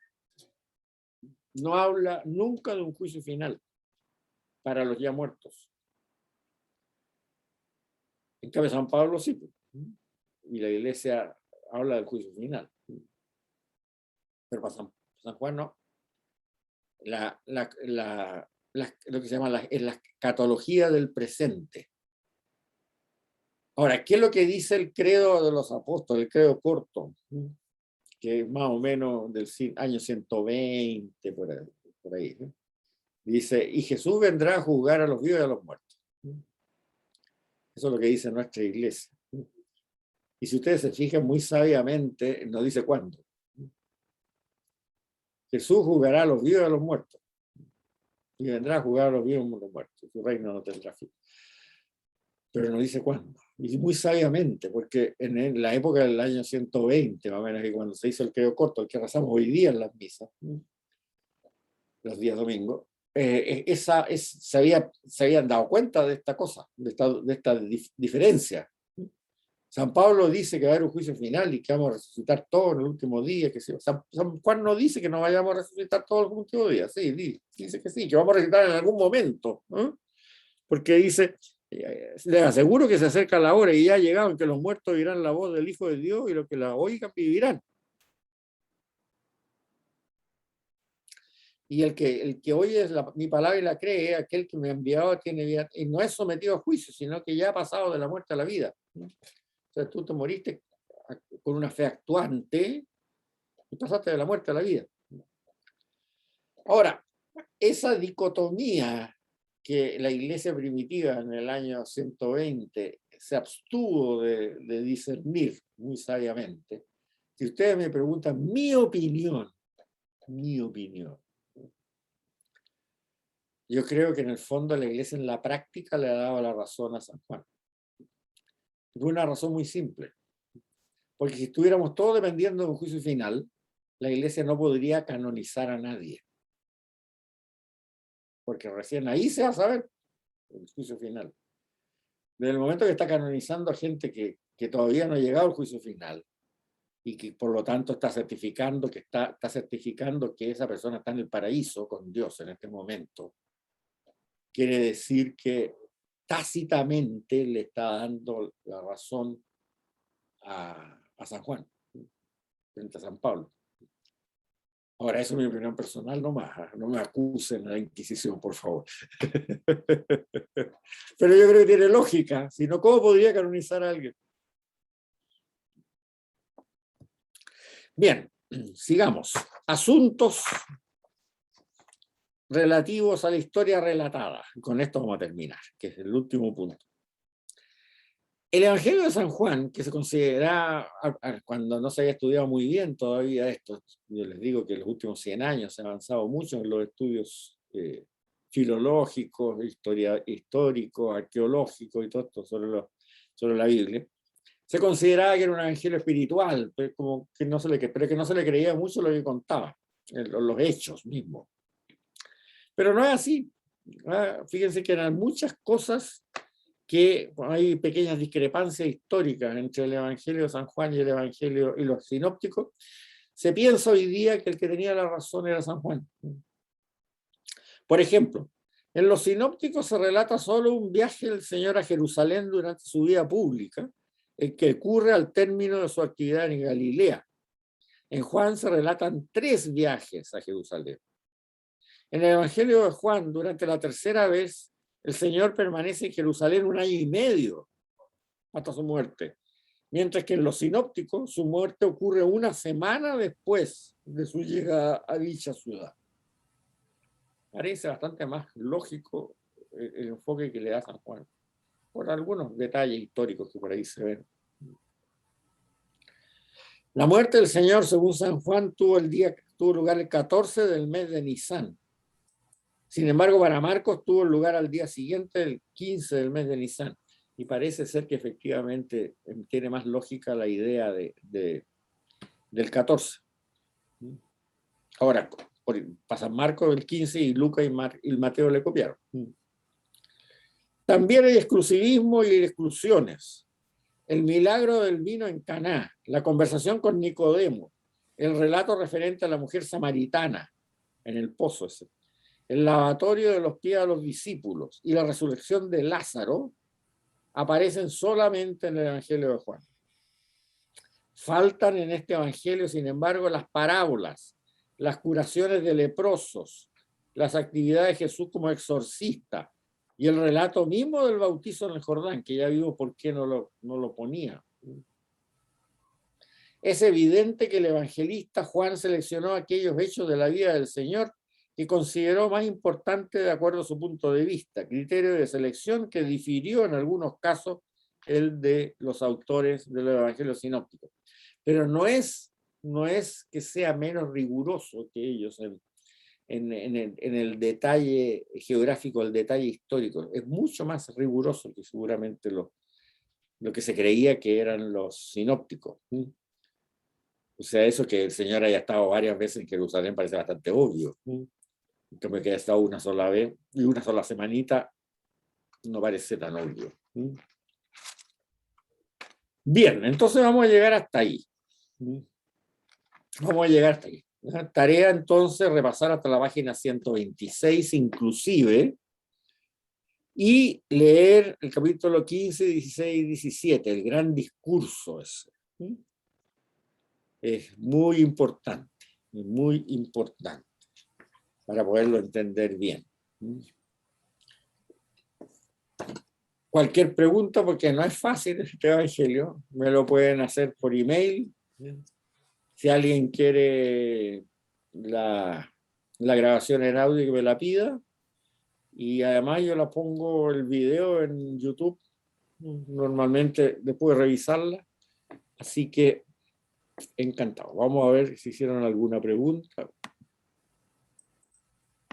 No habla nunca de un juicio final para los ya muertos. En cambio, San Pablo sí. Y la Iglesia habla del juicio final. Pero para San Juan no. Lo que se llama es la escatología del presente. Ahora, ¿qué es lo que dice el credo de los apóstoles, el credo corto? Que es más o menos del año 120, por ahí. Dice, y Jesús vendrá a juzgar a los vivos y a los muertos. Eso es lo que dice nuestra iglesia. Y si ustedes se fijan muy sabiamente, nos dice cuándo. Jesús juzgará a los vivos y a los muertos. Y vendrá a juzgar a los vivos y a los muertos. Su reino no tendrá fin. Pero no dice cuándo. y muy sabiamente, porque en la época del año 120, más o menos, que cuando se hizo el credo corto, el que rezamos hoy día en las misas, los días domingos, se habían dado cuenta de esta cosa, de esta diferencia. San Pablo dice que va a haber un juicio final y que vamos a resucitar todos en el último día. Que sí. San Juan no dice que no vayamos a resucitar todos en el último día. Sí, dice que sí, que vamos a resucitar en algún momento. Porque dice, les aseguro que se acerca la hora y ya ha llegado en que los muertos oirán la voz del Hijo de Dios y los que la oigan vivirán. Y el que oye mi palabra y la cree, aquel que me ha enviado tiene vida, y no es sometido a juicio, sino que ya ha pasado de la muerte a la vida. O sea, tú te moriste con una fe actuante y pasaste de la muerte a la vida. Ahora, esa dicotomía que la iglesia primitiva en el año 120 se abstuvo de discernir muy sabiamente, si ustedes me preguntan mi opinión, yo creo que en el fondo la iglesia en la práctica le ha dado la razón a San Juan. Por una razón muy simple. Porque si estuviéramos todos dependiendo de un juicio final, la iglesia no podría canonizar a nadie. Porque recién ahí se va a saber el juicio final. Desde el momento que está canonizando a gente que todavía no ha llegado al juicio final y que por lo tanto está certificando que esa persona está en el paraíso con Dios en este momento, quiere decir que tácitamente le está dando la razón a San Juan frente a San Pablo. Ahora, eso es mi opinión personal nomás, no me acusen a la Inquisición, por favor. Pero yo creo que tiene lógica, si no, ¿cómo podría canonizar a alguien? Bien, sigamos. Asuntos relativos a la historia relatada. Con esto vamos a terminar, que es el último punto. El Evangelio de San Juan, que se considera, cuando no se había estudiado muy bien todavía esto, yo les digo que en los últimos 100 años se ha avanzado mucho en los estudios filológicos, históricos, arqueológicos y todo esto sobre la Biblia, se consideraba que era un evangelio espiritual, pero que no se le creía mucho lo que contaba, los hechos mismos. Pero no es así. Fíjense que eran muchas cosas que hay pequeñas discrepancias históricas entre el Evangelio de San Juan y el Evangelio y los sinópticos. Se piensa hoy día que el que tenía la razón era San Juan. Por ejemplo, en los sinópticos se relata solo un viaje del Señor a Jerusalén durante su vida pública, el que ocurre al término de su actividad en Galilea. En Juan se relatan 3 viajes a Jerusalén. En el Evangelio de Juan, durante la tercera vez, el Señor permanece en Jerusalén 1 año y medio hasta su muerte, mientras que en los sinópticos su muerte ocurre 1 semana después de su llegada a dicha ciudad. Parece bastante más lógico el enfoque que le da San Juan, por algunos detalles históricos que por ahí se ven. La muerte del Señor, según San Juan, tuvo lugar el 14 del mes de Nisan. Sin embargo, para Marcos tuvo lugar al día siguiente, el 15 del mes de Nisan. Y parece ser que efectivamente tiene más lógica la idea del 14. Ahora, para San Marcos el 15 y Lucas y Mateo le copiaron. También hay exclusivismo y exclusiones. El milagro del vino en Caná, la conversación con Nicodemo, el relato referente a la mujer samaritana en el pozo ese, el lavatorio de los pies a los discípulos y la resurrección de Lázaro aparecen solamente en el Evangelio de Juan. Faltan en este Evangelio, sin embargo, las parábolas, las curaciones de leprosos, las actividades de Jesús como exorcista y el relato mismo del bautizo en el Jordán, que ya vimos por qué no lo ponía. Es evidente que el evangelista Juan seleccionó aquellos hechos de la vida del Señor que consideró más importante de acuerdo a su punto de vista, criterio de selección que difirió en algunos casos el de los autores de los evangelios sinópticos. Pero no es que sea menos riguroso que ellos en el detalle geográfico, el detalle histórico. Es mucho más riguroso que seguramente lo que se creía que eran los sinópticos. O sea, eso que el Señor haya estado varias veces en Jerusalén parece bastante obvio. Que me haya estado una sola vez y una sola semanita no parece tan obvio. Bien, entonces vamos a llegar hasta ahí. Vamos a llegar hasta ahí. Tarea entonces repasar hasta la página 126 inclusive y leer el capítulo 15, 16 y 17, el gran discurso ese. Es muy importante para poderlo entender bien. Cualquier pregunta, porque no es fácil este evangelio, me lo pueden hacer por email. Si alguien quiere la grabación en audio, que me la pida. Y además yo la pongo el video en YouTube, normalmente después de revisarla. Así que encantado. Vamos a ver si hicieron alguna pregunta.